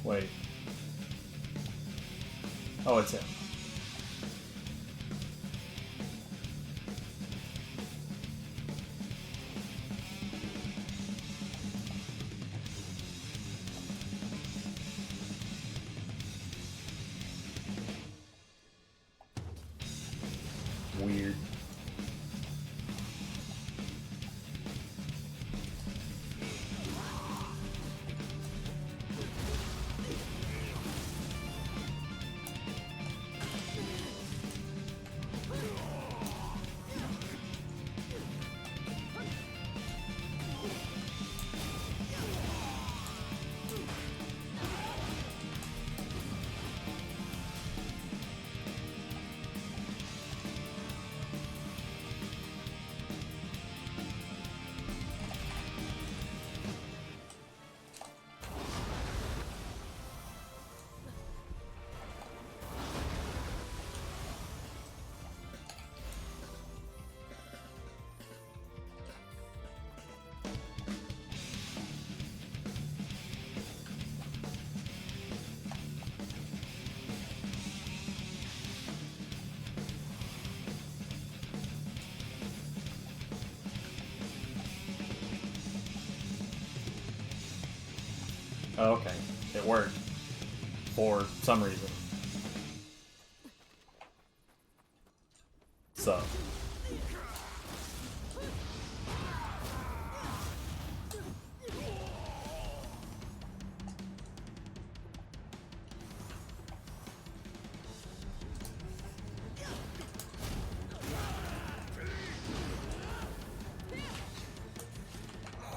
Wait. Oh, it's him. Weird. Oh, okay. It worked. For some reason. So.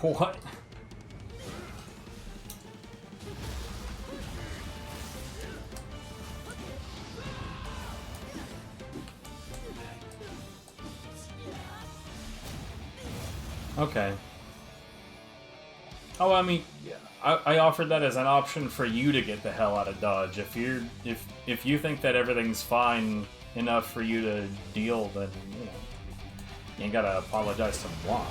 What? Okay. Oh, I mean, I offered that as an option for you to get the hell out of Dodge. If you think that everything's fine enough for you to deal, then you know you ain't gotta apologize to Blanc.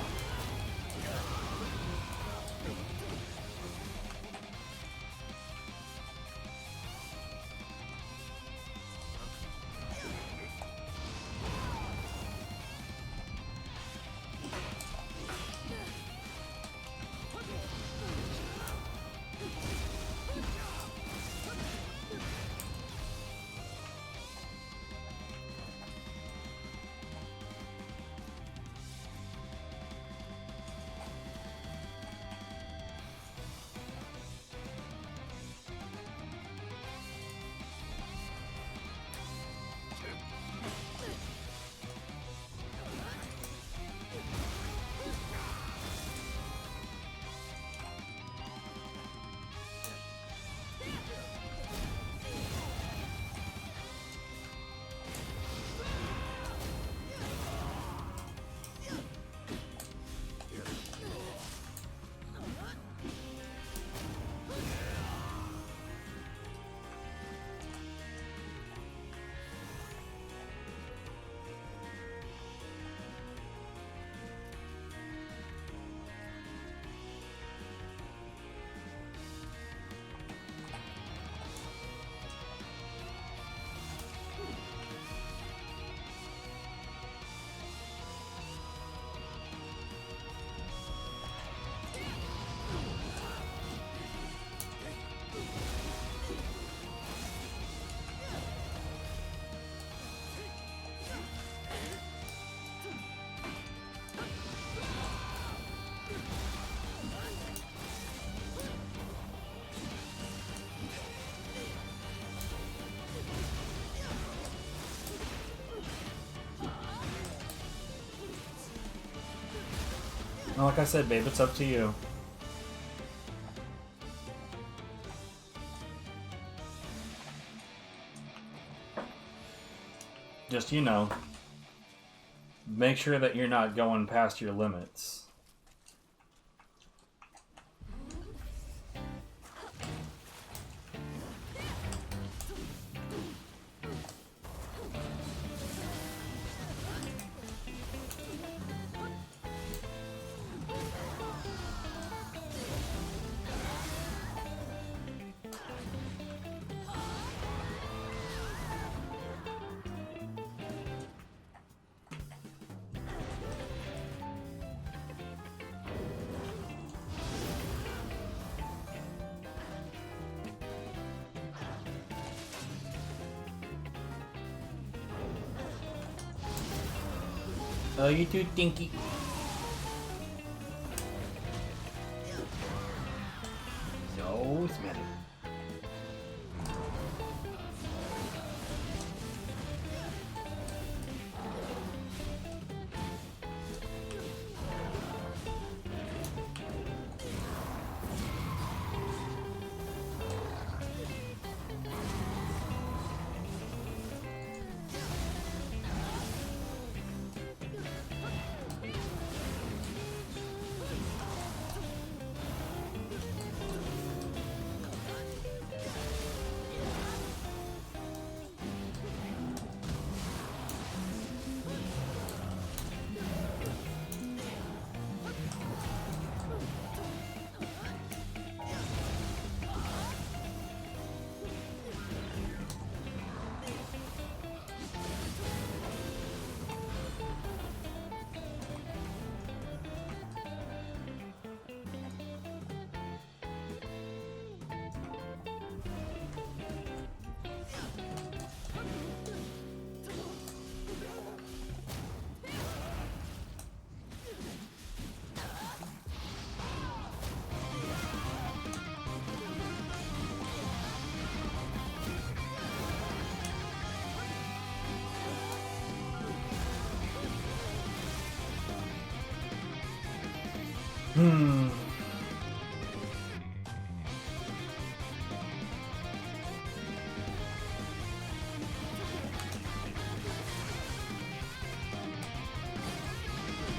Like I said, babe, it's up to you. Just, you know, make sure that you're not going past your limits. Oh, you too dinky. So smelly.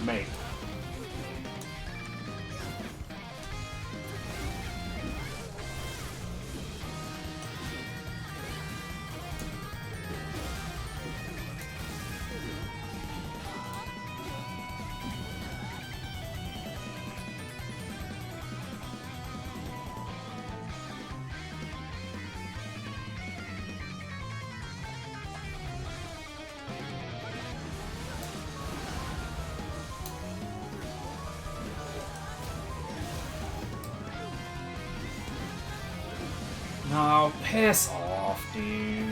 Mate. No, piss off, dude.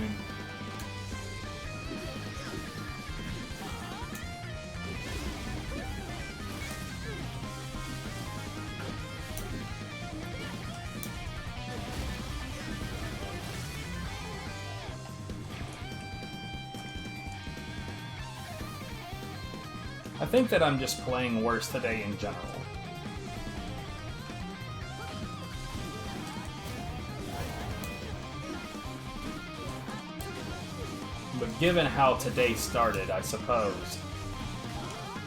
I think that I'm just playing worse today in general. But given how today started, I suppose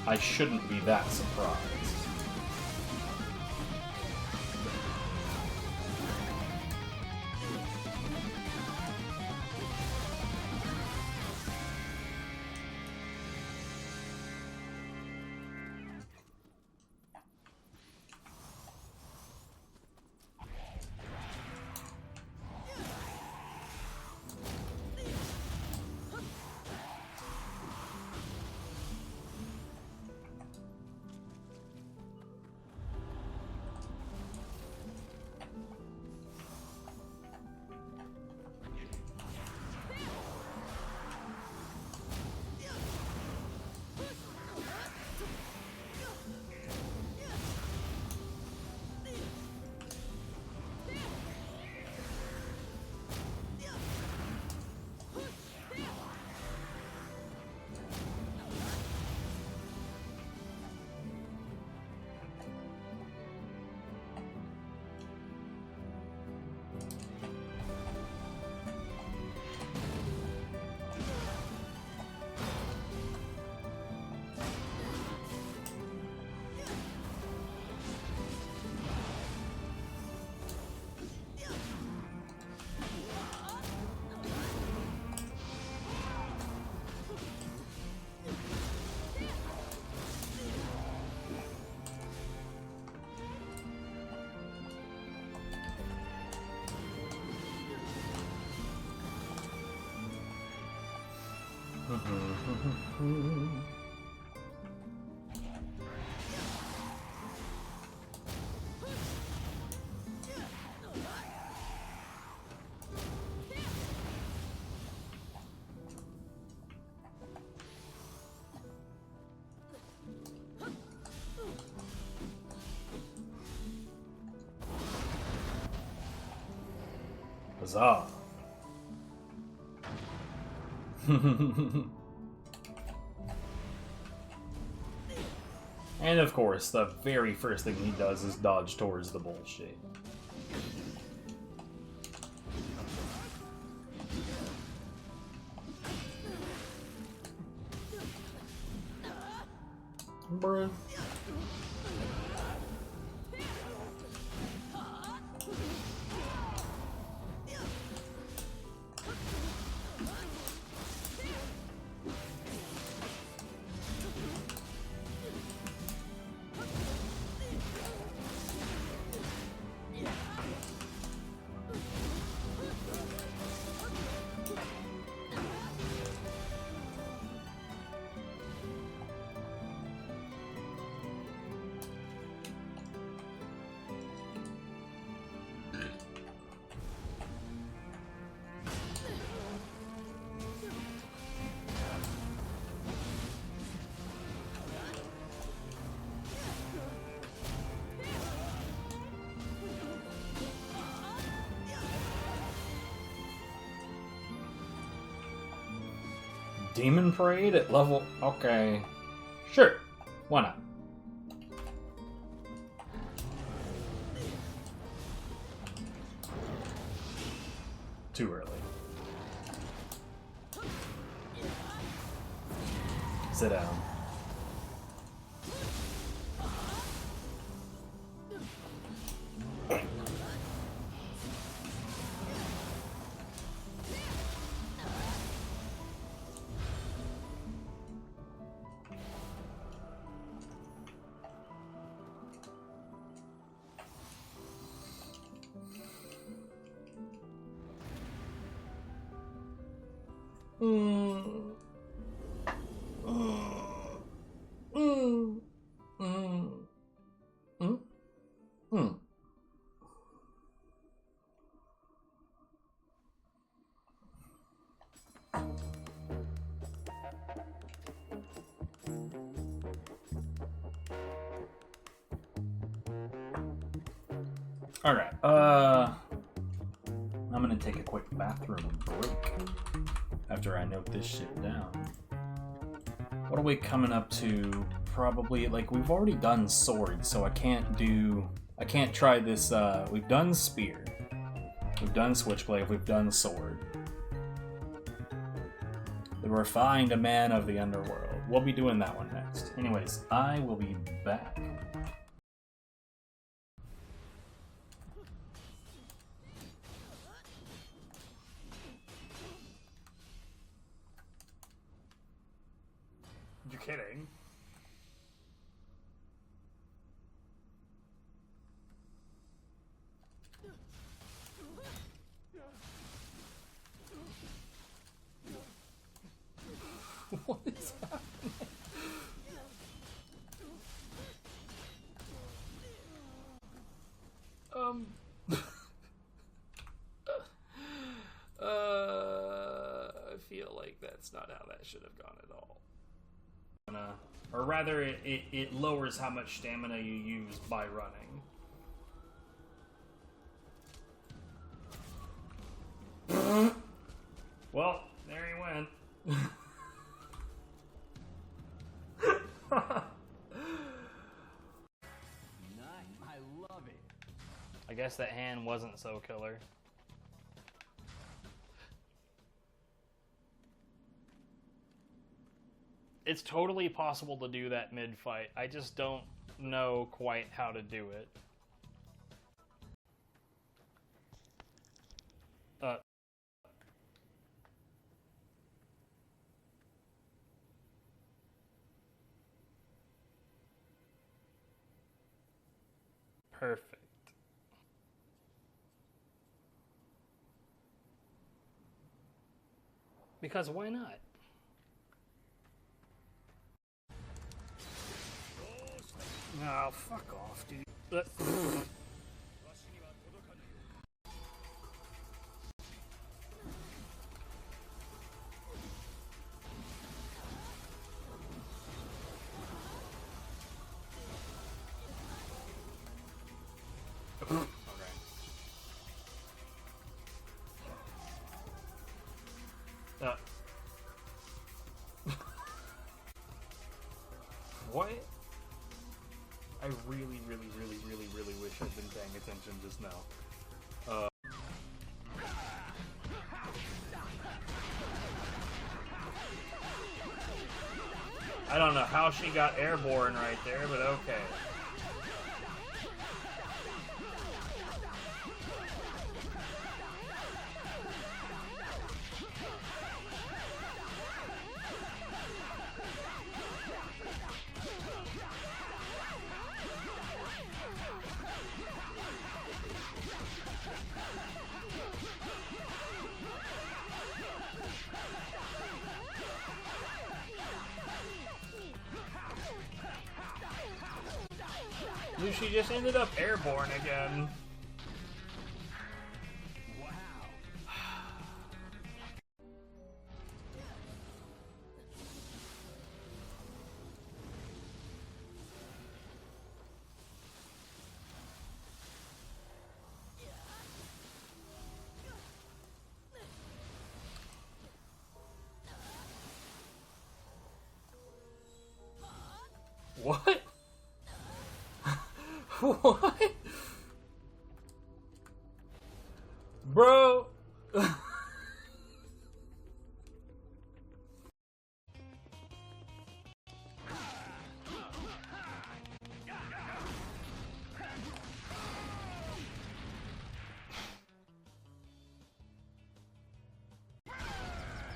I shouldn't be that surprised. Huzzah. And of course, the very first thing he does is dodge towards the bullshit. Bruh. Demon Parade at level... Okay. Sure. Why not? Too early. Sit down. Alright, I'm gonna take a quick bathroom break after I note this shit down. What are we coming up to? Probably, like, we've already done sword, so I can't try this, we've done spear. We've done switchblade, we've done sword. The refined man of the underworld. We'll be doing that one next. Anyways, I will be back. You kidding? What is happening? I feel like that's not how that should have gone at all. Or rather, it lowers how much stamina you use by running. Well, there he went. I love it. I guess that hand wasn't so killer. It's totally possible to do that mid-fight. I just don't know quite how to do it. Perfect. Because why not? Oh, fuck off, dude. What? I really wish I'd been paying attention just now. I don't know how she got airborne right there, but okay. Dude, she just ended up airborne again. What? What? Bro.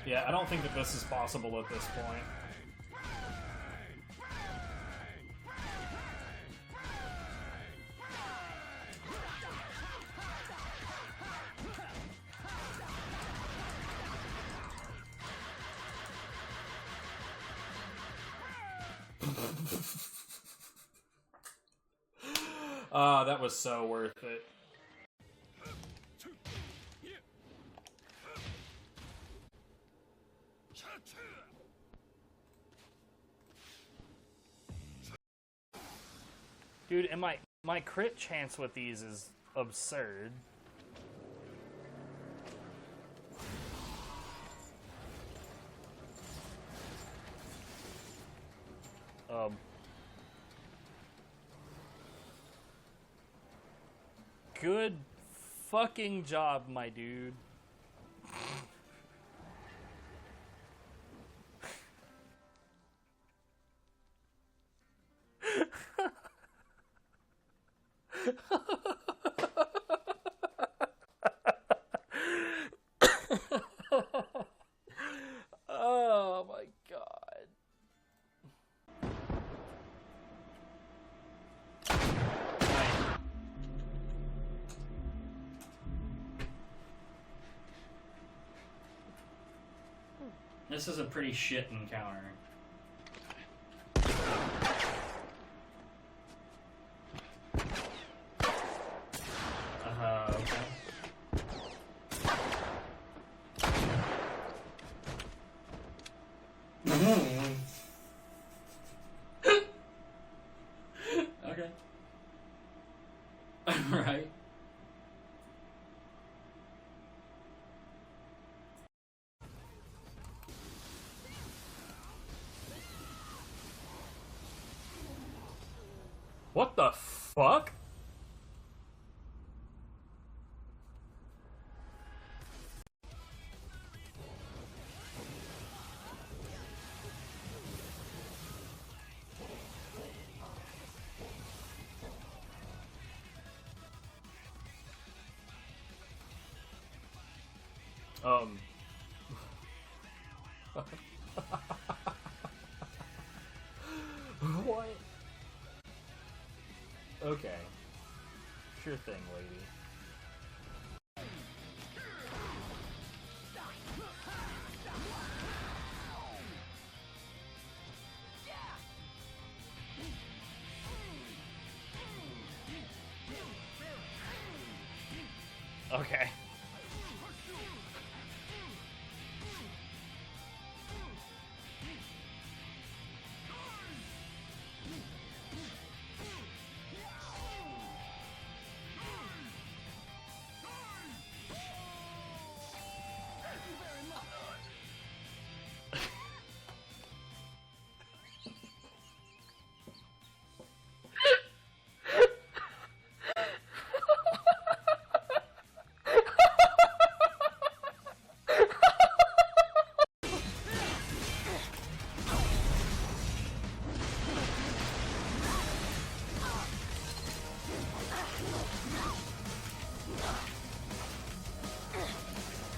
Yeah, I don't think that this is possible at this point. That was so worth it. Dude, and my crit chance with these is absurd. Good fucking job, my dude. Oh my god. This is a pretty shit encounter. Okay. Okay. Alright. What the fuck? What? Okay. Sure thing, lady. Okay.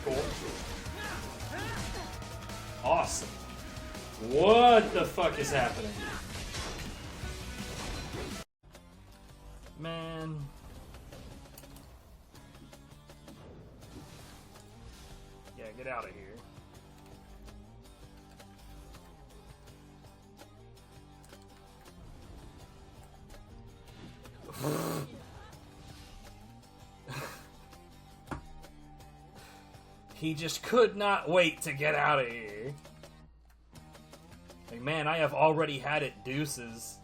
Cool. Awesome. What the fuck is happening? Man. Yeah, get out of here. He just could not wait to get out of here. Like, man, I have already had it deuces.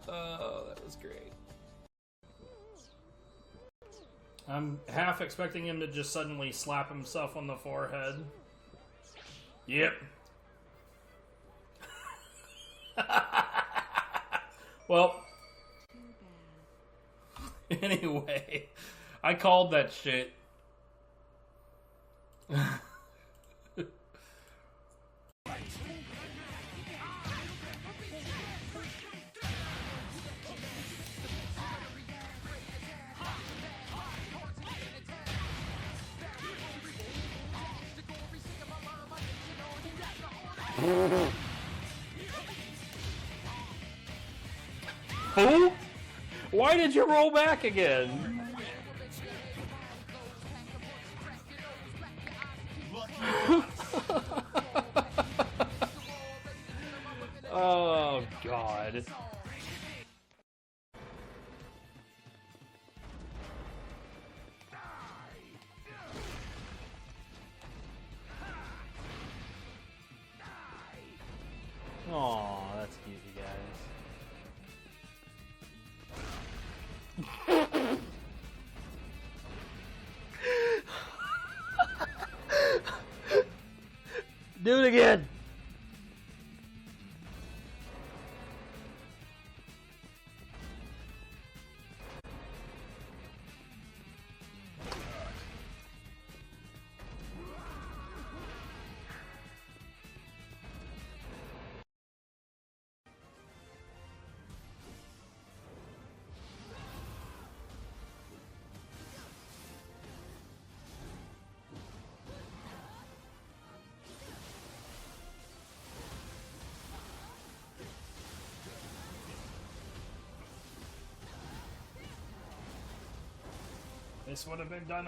That was great. I'm half expecting him to just suddenly slap himself on the forehead. Yep. Well, anyway, I called that shit. Who? Why did you roll back again? Oh, God. Aw, that's cute, you guys. Do it again! This would have been done,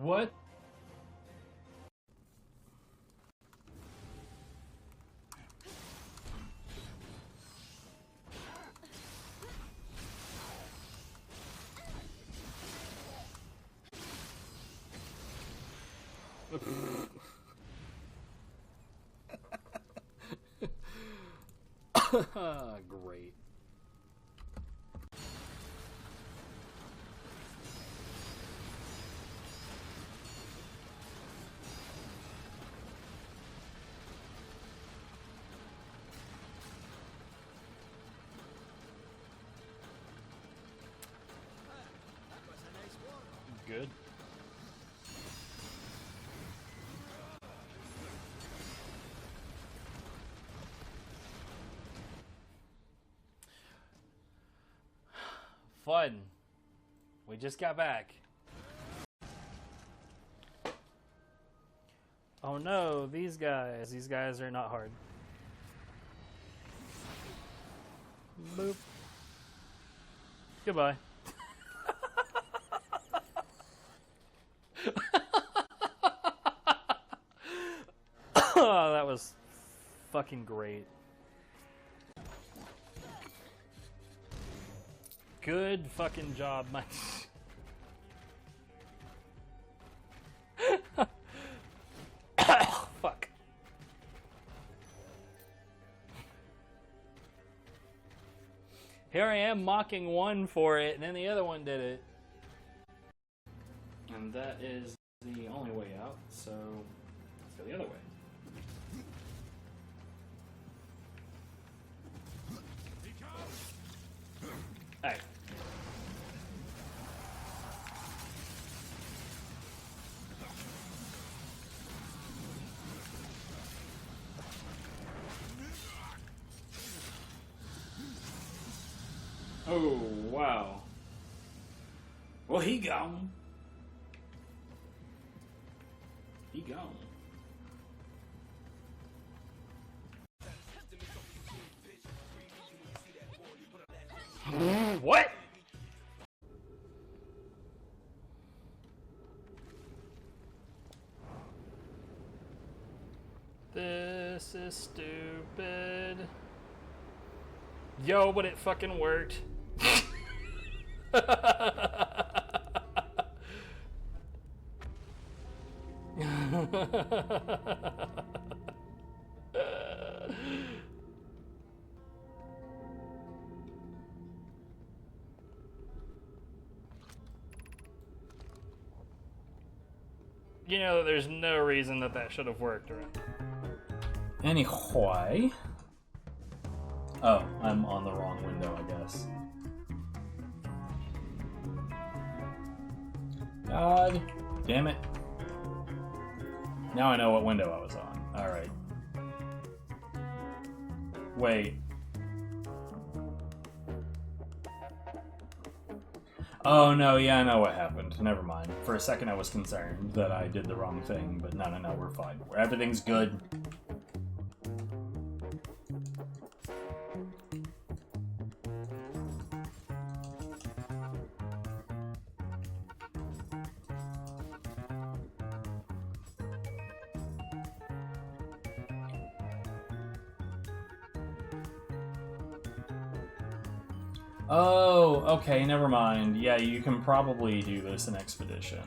What? Great. Good. Fun. We just got back. Oh no, these guys. These guys are not hard. Boop. Goodbye. Oh, that was fucking great. Good fucking job, Mike. Fuck. Here I am mocking one for it, and then the other one did it. And that is the only way out, so let's go the other way. Hey. Oh, wow. Well, he gone. He gone. What? This is stupid. Yo, but it fucking worked. You know, there's no reason that should have worked, right? Anyway. Oh, I'm on the wrong window, I guess. God damn it. Now I know what window I was on. Alright. Wait. Oh, no, yeah, I know what happened. Never mind. For a second I was concerned that I did the wrong thing, but no, we're fine. Everything's good. Oh, okay, never mind. Yeah, you can probably do this in Expedition.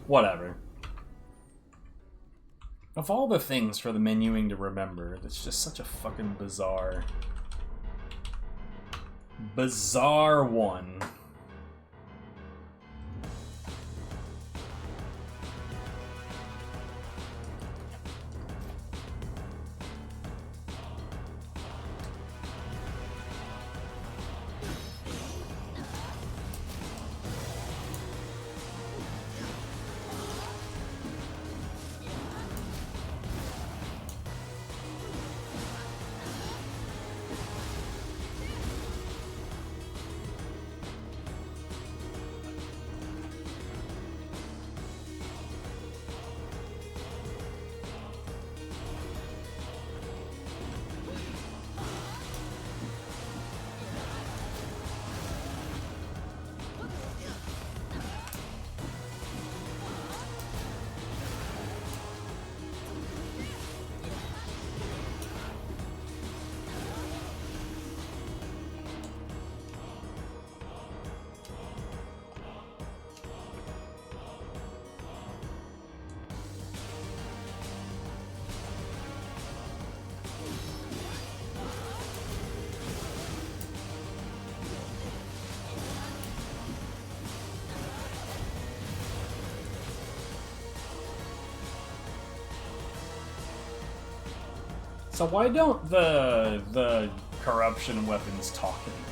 Whatever. Of all the things for the menuing to remember, that's just such a fucking bizarre one. So why don't the corruption weapons talk anymore?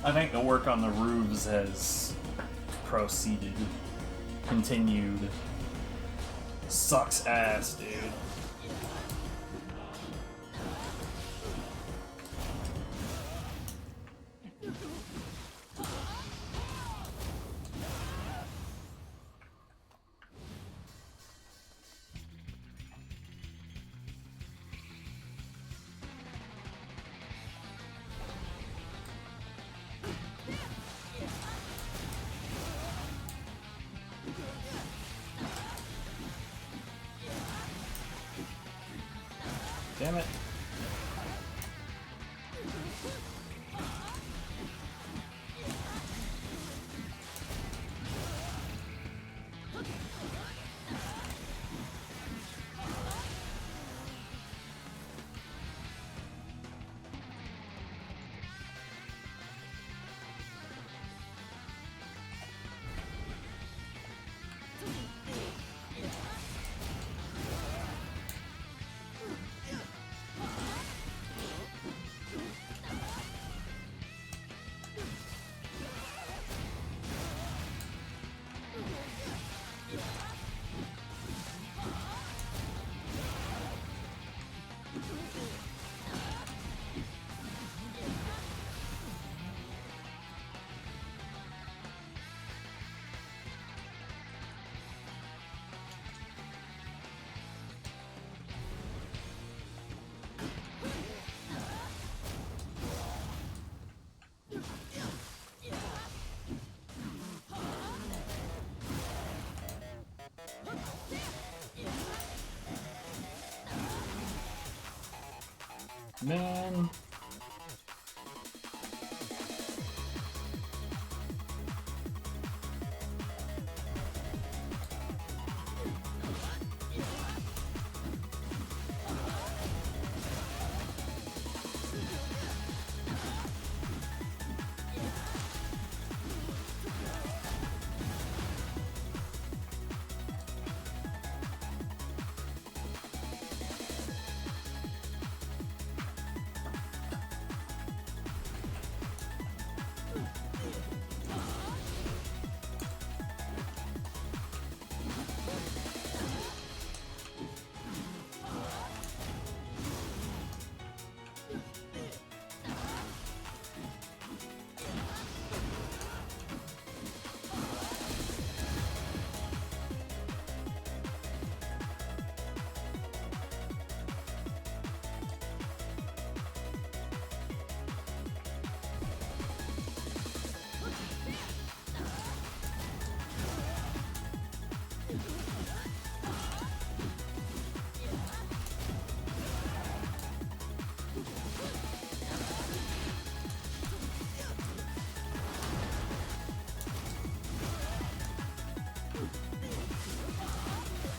I think the work on the roofs has proceeded. Continued. Sucks ass, dude. Damn it. Man.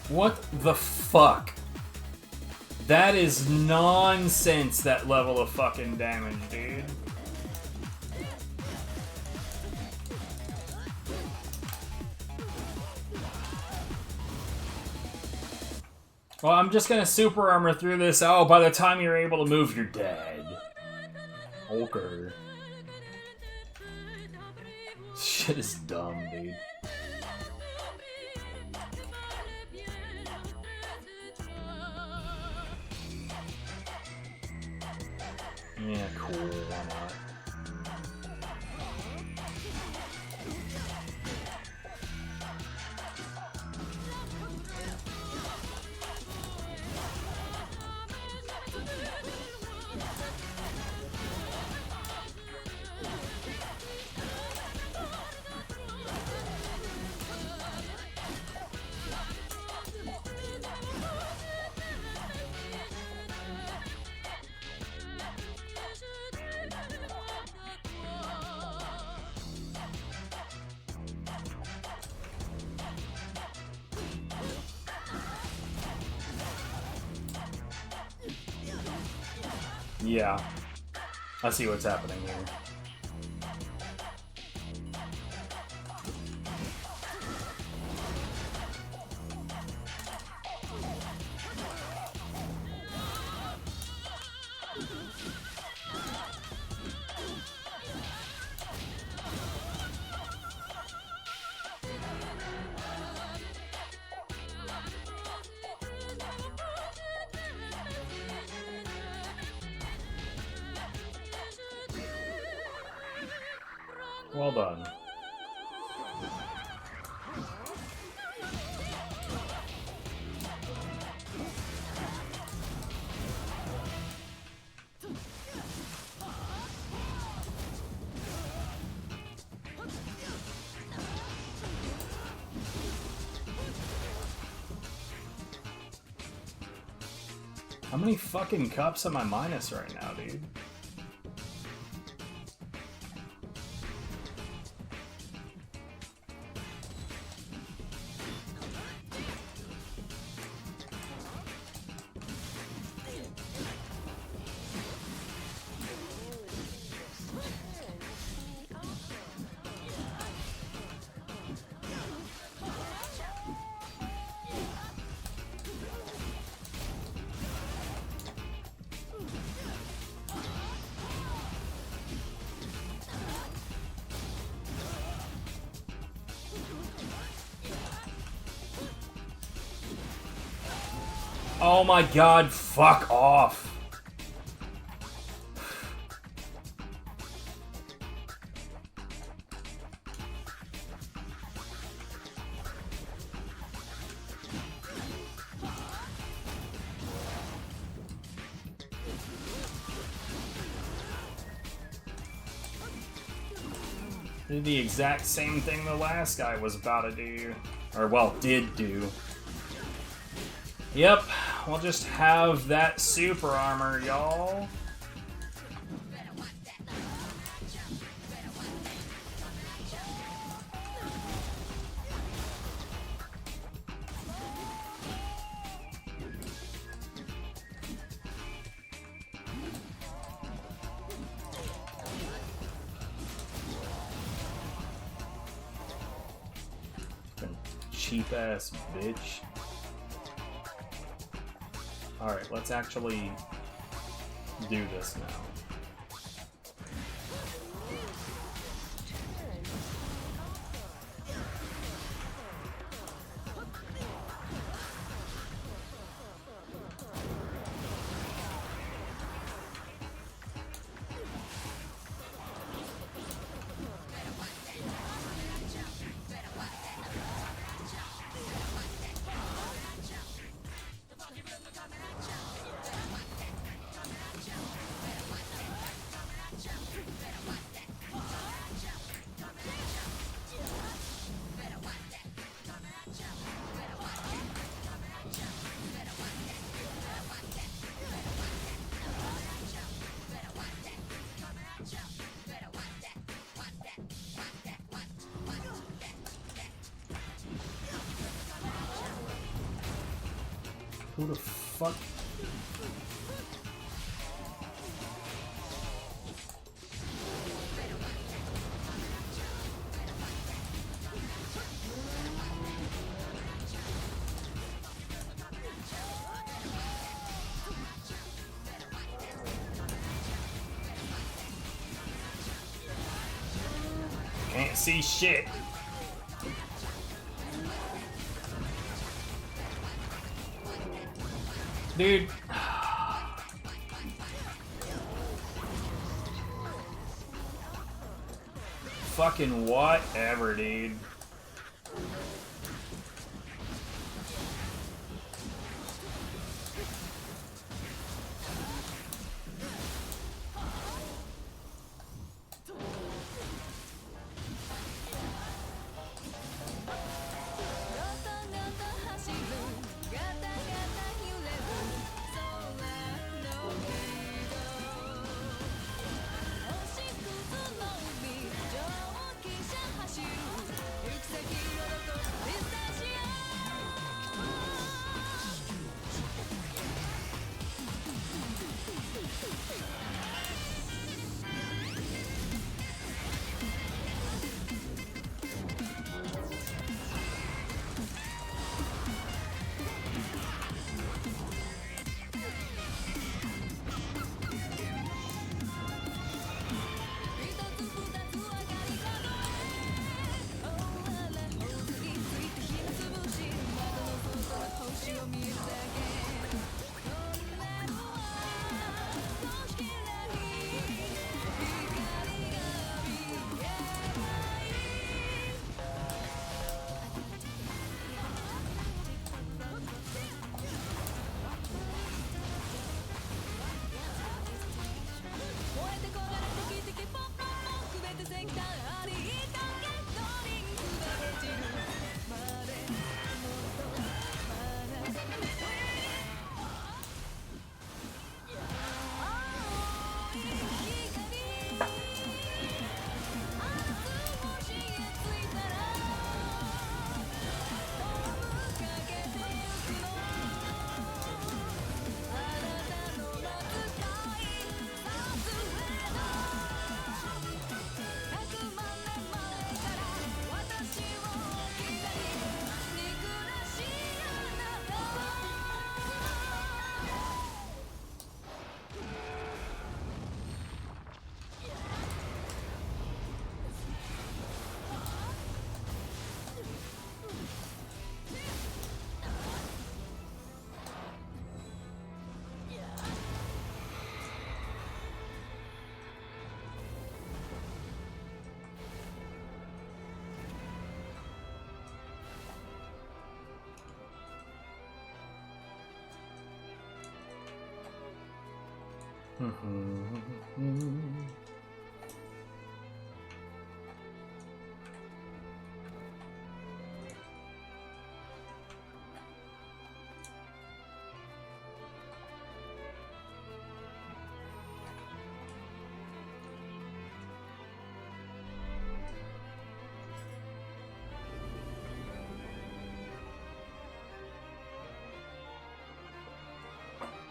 What the fuck? That is nonsense, that level of fucking damage, dude. Well, I'm just gonna super armor through this. Oh, by the time you're able to move, you're dead. Okay. Shit is dumb, dude. Yeah, cool, why not? Yeah, I see what's happening here. Well done. How many fucking cups am I minus right now, dude? Oh my god, fuck off. Did the exact same thing the last guy was about to do. Or, well, did do. Yep, we'll just have that super armor, y'all. Cheap ass bitch. Alright, let's actually do this now. Who the fuck? Can't see shit. Dude. Fucking whatever, dude.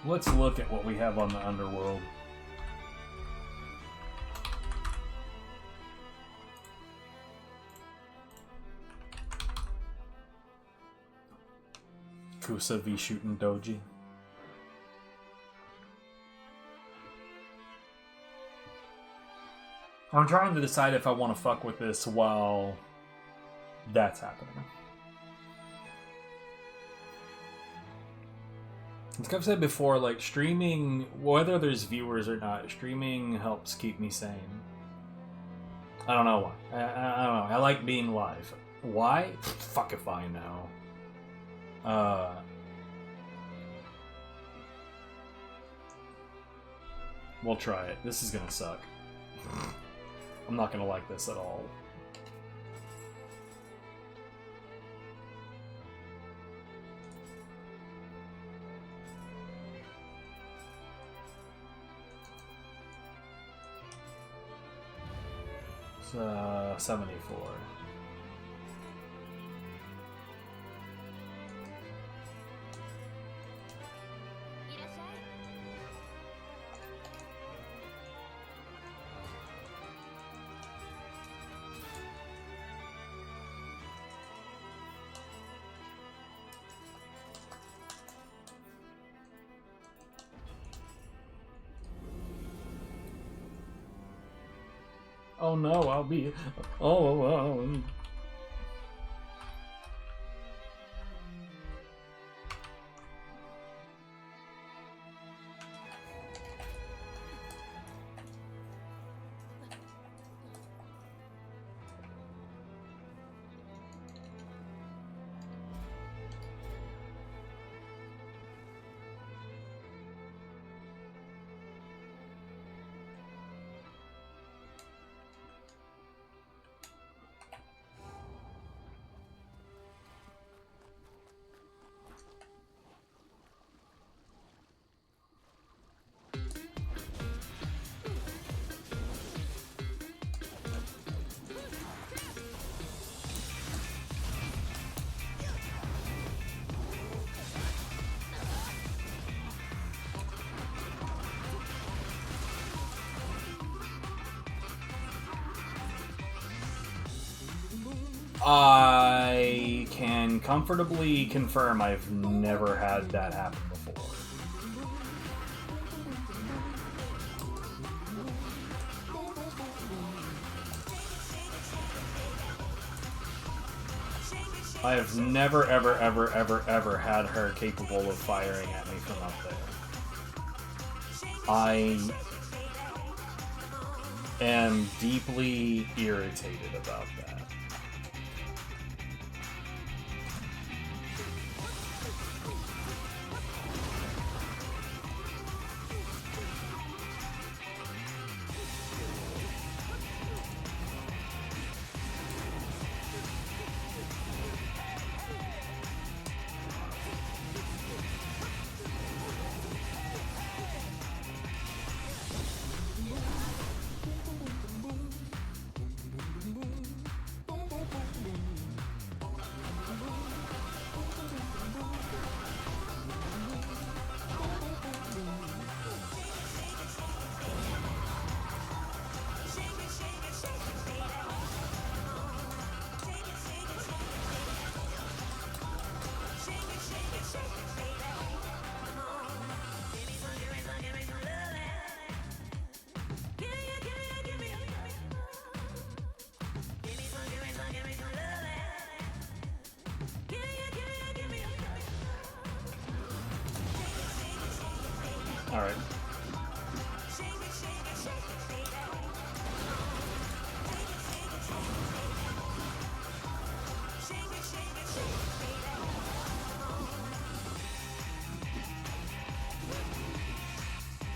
Let's look at what we have on the underworld. Kusa v shooting Doji. I'm trying to decide if I want to fuck with this while that's happening. Like I've said before, like streaming, whether there's viewers or not, streaming helps keep me sane. I don't know why. I don't know. I like being live. Why? Fuck if I know. We'll try it. This is gonna suck. I'm not gonna like this at all. It's 74. Oh no, I'll be all alone. I can comfortably confirm I've never had that happen before. I have never, ever had her capable of firing at me from up there. I am deeply irritated about that. All right.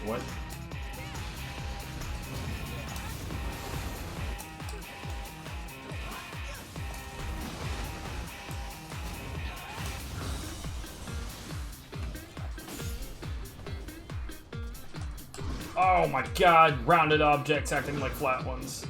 What? Oh my god, rounded objects acting like flat ones.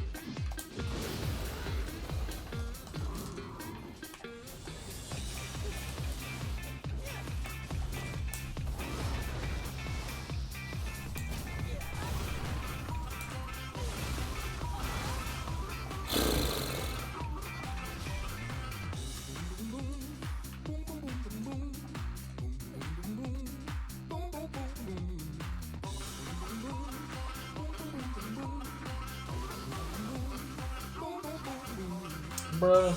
Bruh.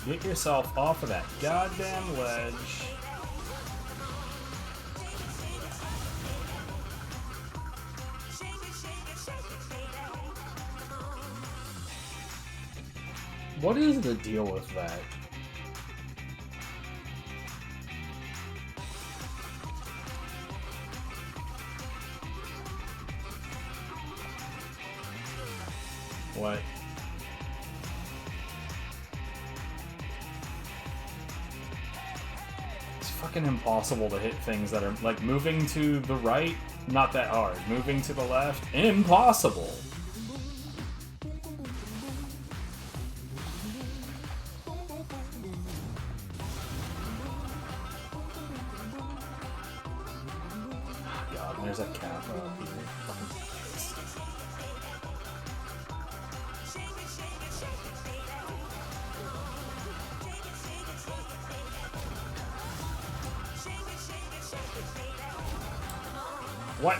Get yourself off of that goddamn ledge. What is the deal with that? What? It's fucking impossible to hit things that are, like, moving to the right, not that hard. Moving to the left, impossible. God, there's a cat up here. Fucking what?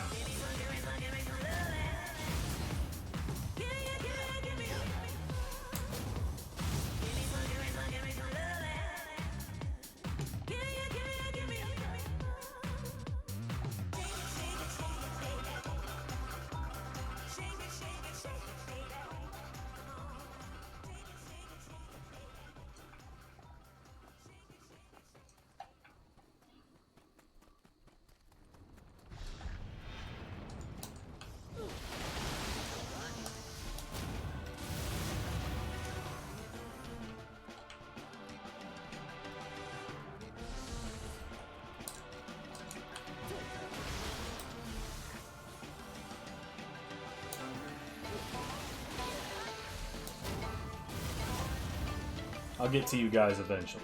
I'll get to you guys eventually.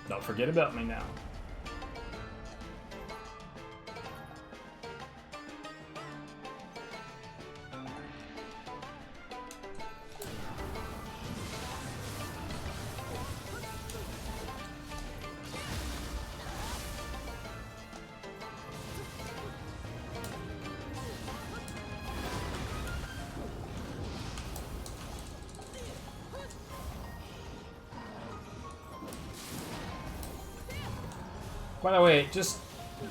Don't forget about me now. By the way, it just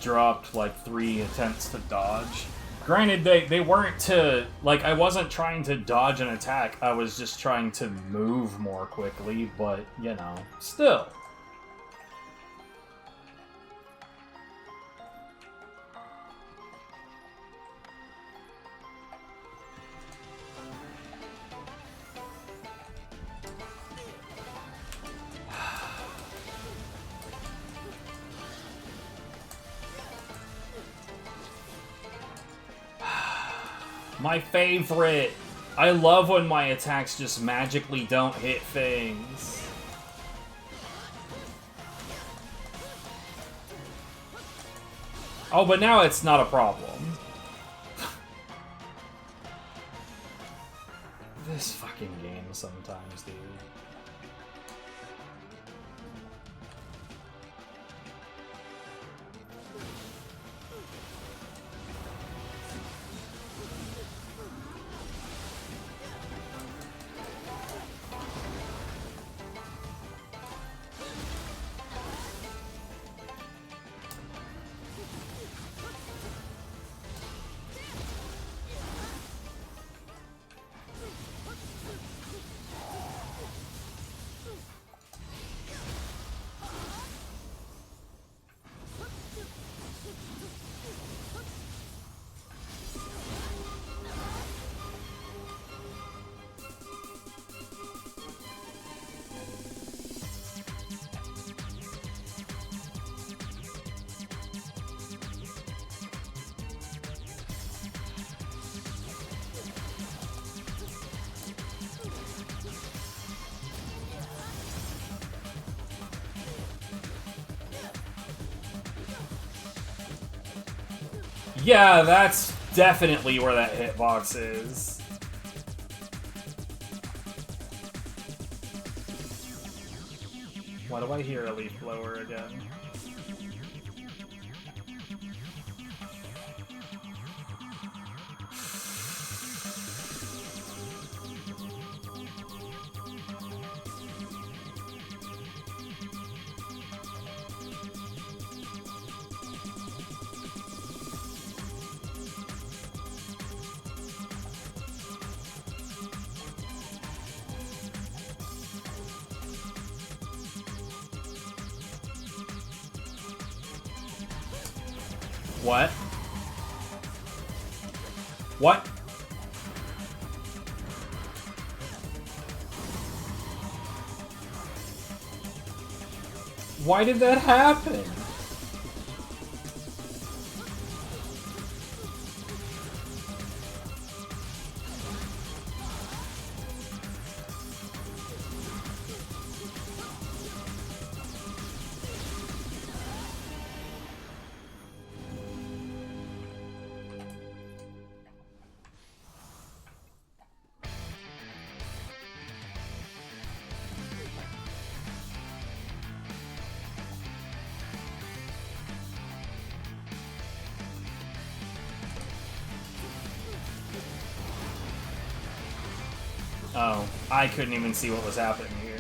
dropped like 3 attempts to dodge. Granted, they weren't to... Like, I wasn't trying to dodge an attack. I was just trying to move more quickly, but, you know, still. My favorite! I love when my attacks just magically don't hit things. Oh, but now it's not a problem. This fucking game sometimes, dude. Yeah, that's definitely where that hitbox is. Why do I hear a leaf blower again? What? What? Why did that happen? Oh, I couldn't even see what was happening here.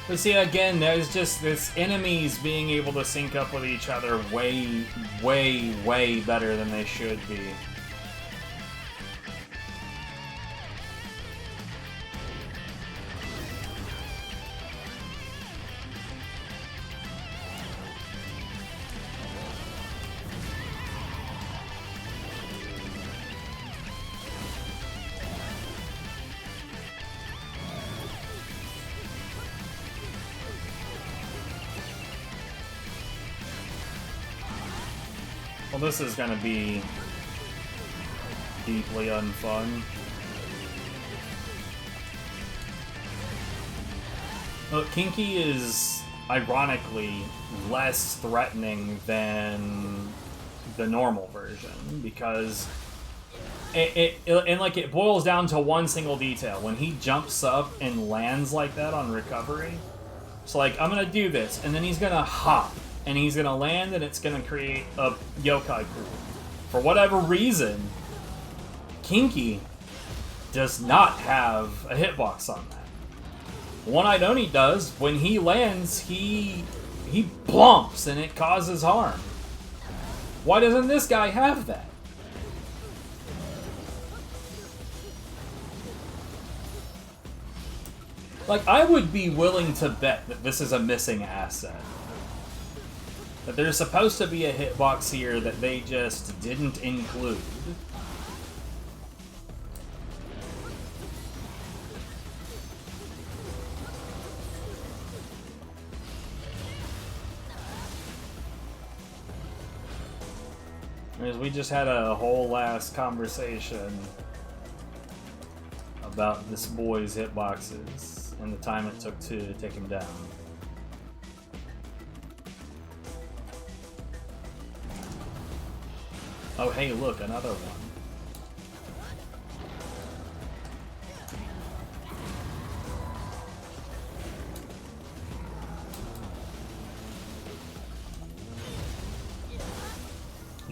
But see, again, there's just this enemies being able to sync up with each other way, way, way better than they should be. Well, this is gonna be deeply unfun. Look, Kinky is ironically less threatening than the normal version because it boils down to one single detail. When he jumps up and lands like that on recovery, it's like, I'm gonna do this, and then he's gonna hop. And he's gonna land, and it's gonna create a yokai pool. For whatever reason, Kinky does not have a hitbox on that. One Idoni does. When he lands, he plumps, and it causes harm. Why doesn't this guy have that? Like, I would be willing to bet that this is a missing asset. That there's supposed to be a hitbox here that they just didn't include. Whereas we just had a whole last conversation about this boy's hitboxes and the time it took to take him down. Oh, hey, look, another one.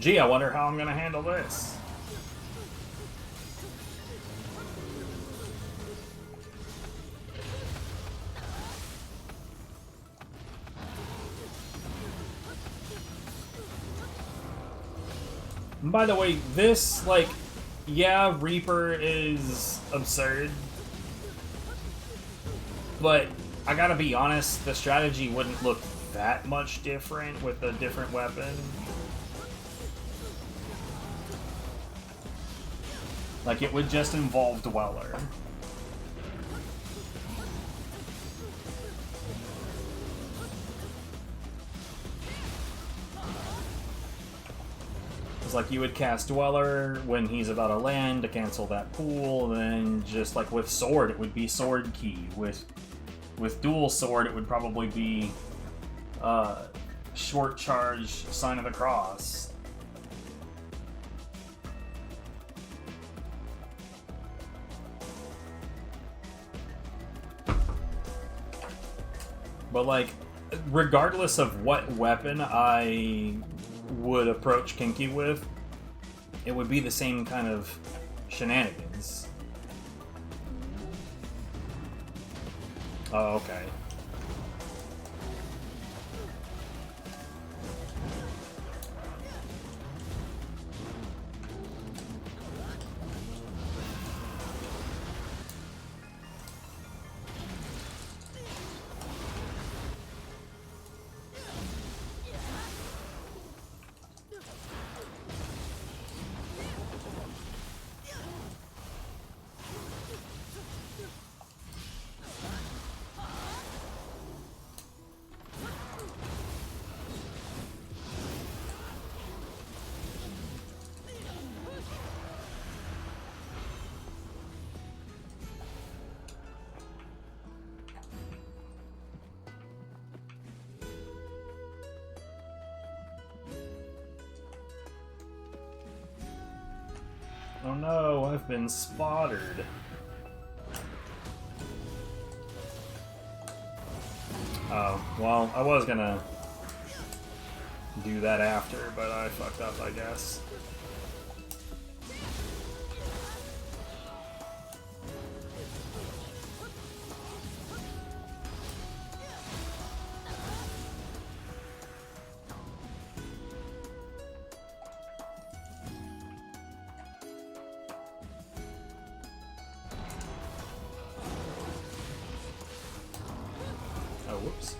Gee, I wonder how I'm gonna handle this. And by the way, this, like, Yeah, Reaper is absurd. But I gotta be honest, the strategy wouldn't look that much different with a different weapon. Like, it would just involve Dweller. It's like you would cast Dweller when he's about to land to cancel that pool, and then just like with Sword, it would be Sword Key. With Dual Sword, it would probably be Short Charge Sign of the Cross. But like, regardless of what weapon I would approach Kinky with, it would be the same kind of shenanigans. Oh, okay. Oh no, I've been spotted. Oh, well, I was gonna do that after, but I fucked up, I guess. Oh, whoops.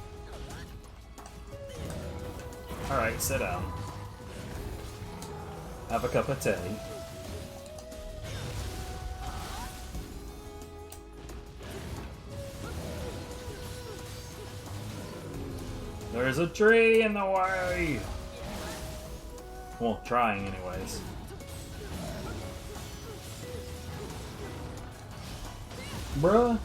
Alright, sit down. Have a cup of tea. There's a tree in the way! Well, trying anyways. Bruh.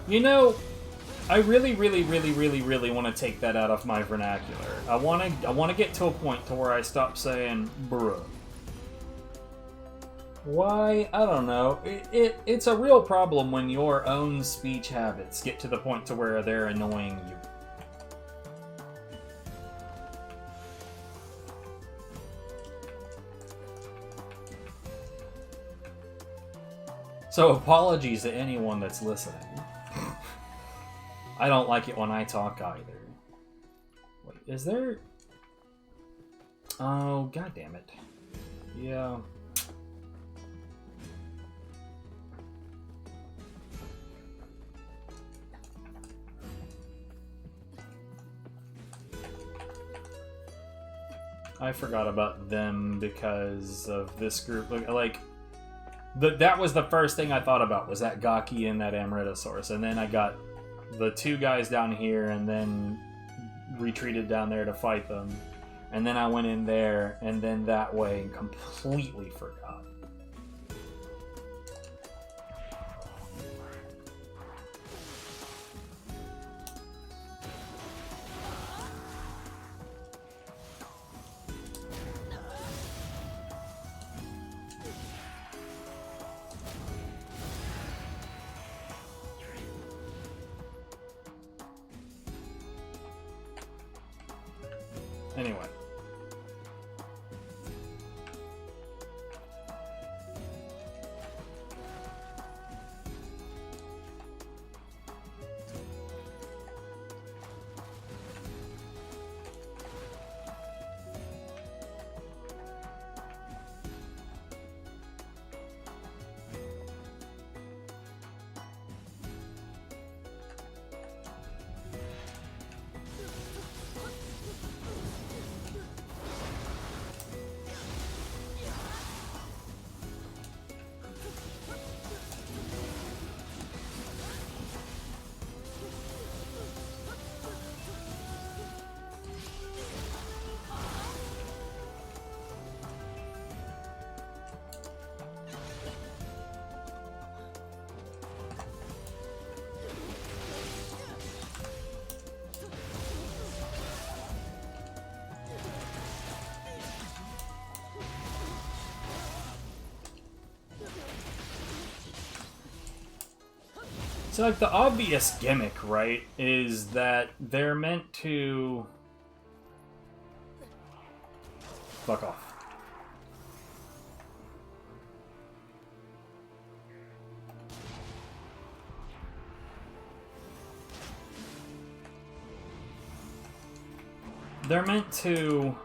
You know, I really want to take that out of my vernacular. I want to get to a point to where I stop saying bruh. Why? I don't know. It's a real problem when your own speech habits get to the point to where they're annoying you. So apologies to anyone that's listening. I don't like it when I talk either. Wait, is there... Oh, god damn it. Yeah. I forgot about them because of this group. Like that was the first thing I thought about, was that Gaki and that Amritosaurus. And then I got the two guys down here and then retreated down there to fight them. And then I went in there and then that way and completely forgot. Anyway. So, like, the obvious gimmick, right, is that they're meant to... Fuck off. They're meant to,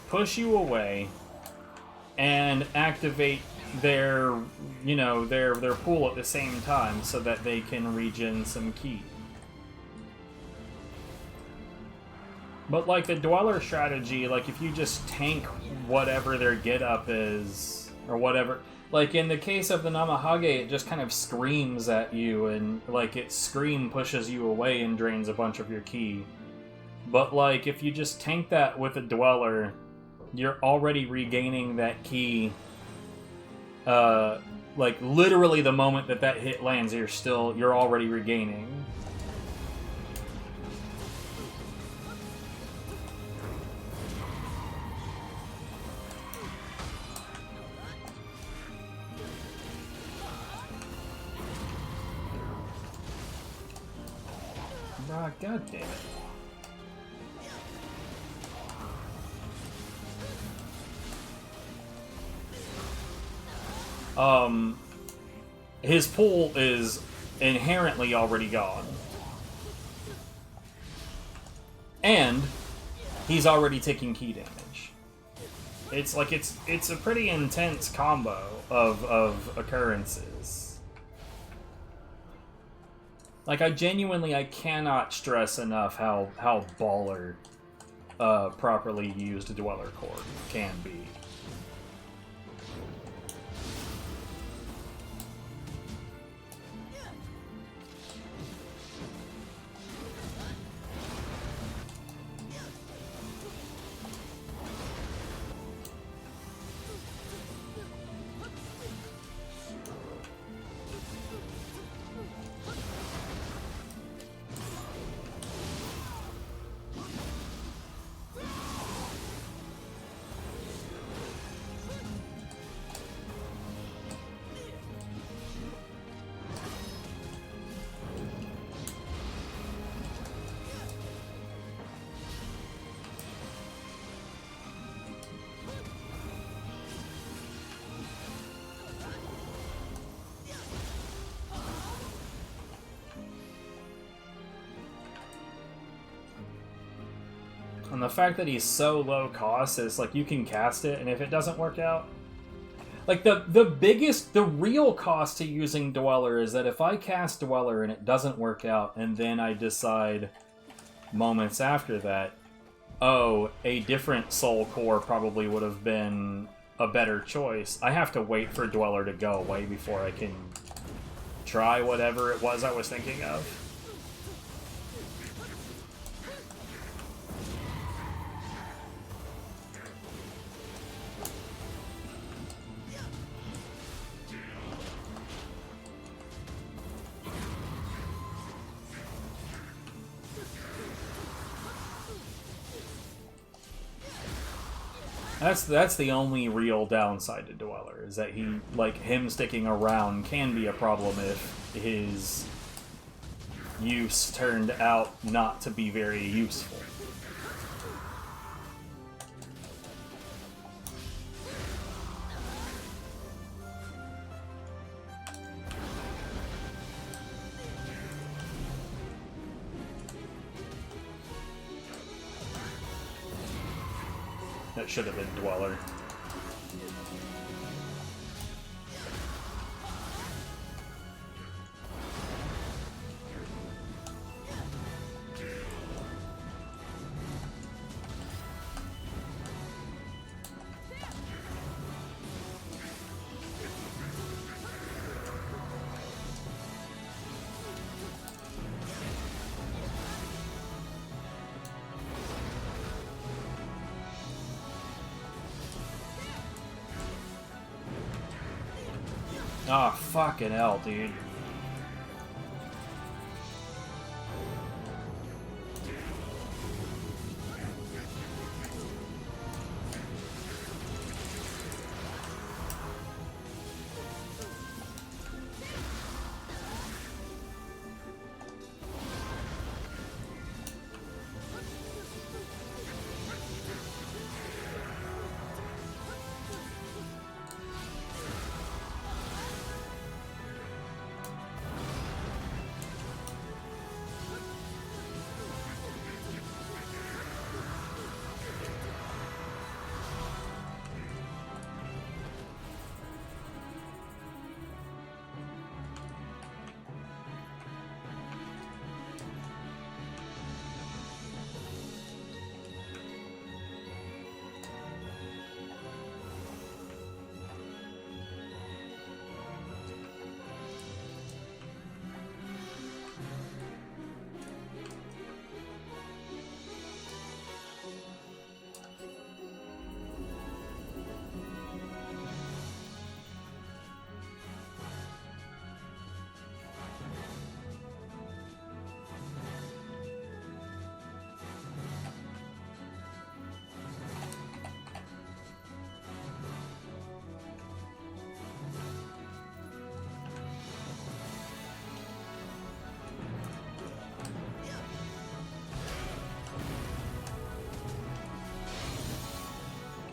push you away and activate their, you know, their pool at the same time so that they can regen some ki. But like the Dweller strategy, like if you just tank whatever their get up is, or whatever, like in the case of the Namahage, it just kind of screams at you and like its scream pushes you away and drains a bunch of your ki. But like if you just tank that with a Dweller, you're already regaining that ki. Like literally the moment that that hit lands, you're already regaining. Ah, god damn it. His pull is inherently already gone. And he's already taking ki damage. It's like it's a pretty intense combo of occurrences. Like I cannot stress enough how baller properly used Dweller Core can be. And the fact that he's so low cost is like you can cast it, and if it doesn't work out, like the real cost to using Dweller is that if I cast Dweller and it doesn't work out, and then I decide moments after that, oh, a different Soul Core probably would have been a better choice. I have to wait for Dweller to go away before I can try whatever it was I was thinking of. That's the only real downside to Dweller, is that him sticking around can be a problem if his use turned out not to be very useful. That should have been Dweller. Oh, fucking hell, dude.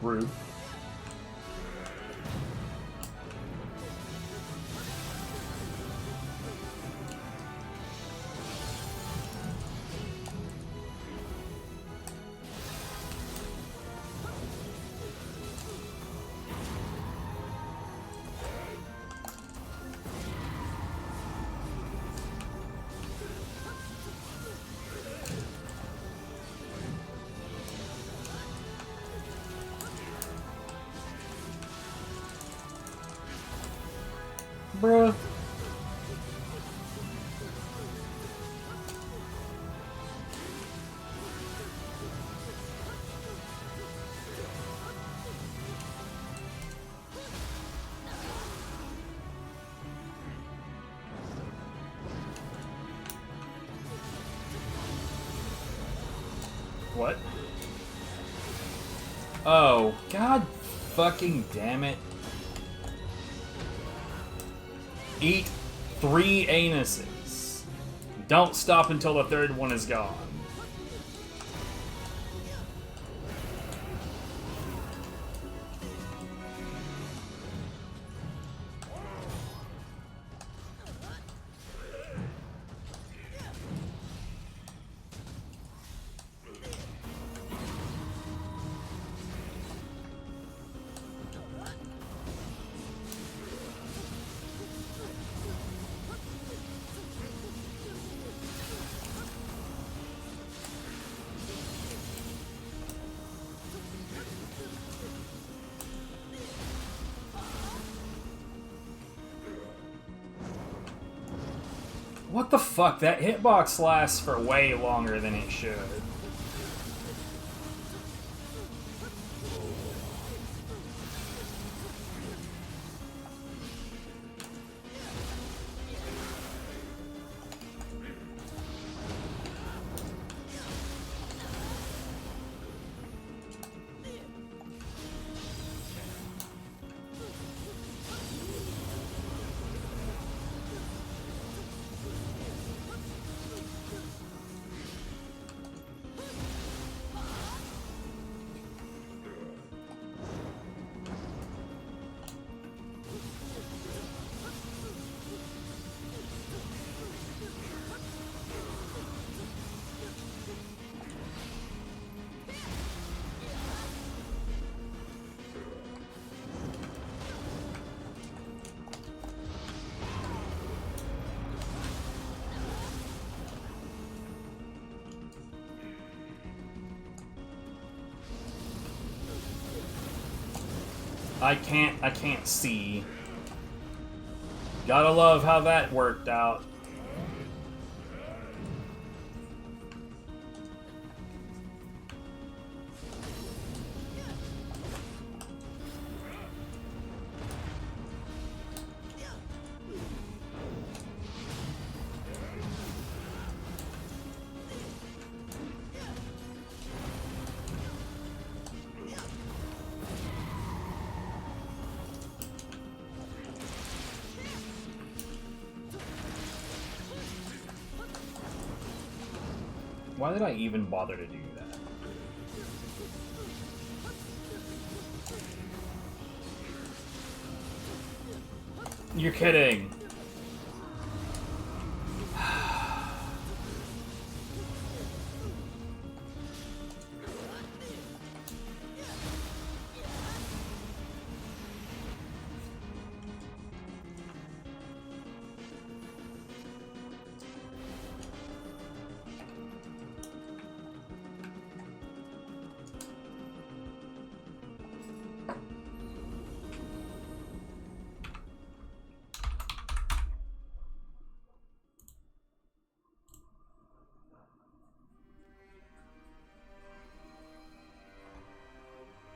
Rude. Bruh. What? Oh, god fucking damn it. Eat 3 anuses. Don't stop until the third one is gone. What the fuck? That hitbox lasts for way longer than it should. I can't see. Gotta love how that worked out. Why did I even bother to do that? You're kidding.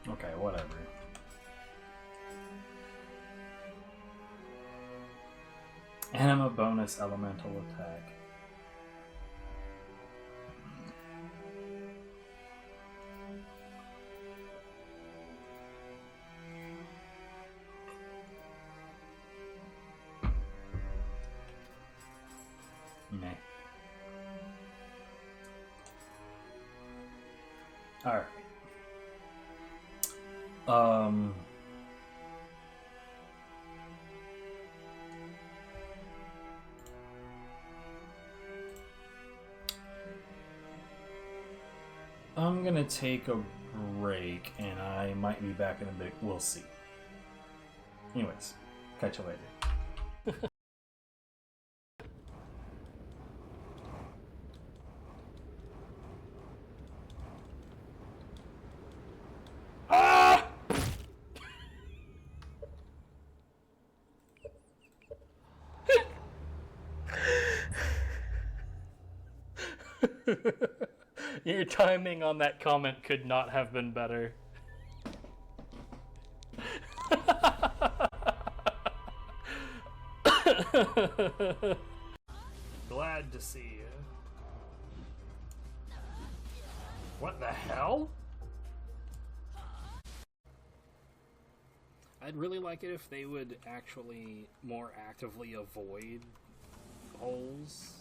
Okay, whatever. Anima bonus elemental attack. Meh. Alright. Um. I'm gonna take a break, and I might be back in a bit. We'll see. Anyways, catch you later. Ah! Your timing on that comment could not have been better. Glad to see you. What the hell? I'd really like it if they would actually more actively avoid holes.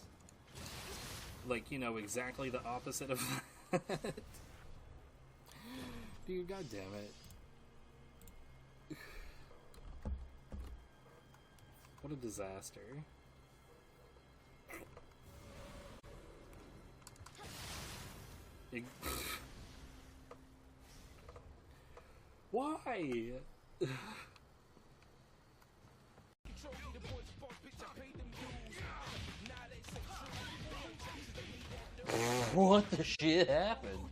Like, you know, exactly the opposite of that. Dude, god damn it. What a disaster. Why? What the shit happened?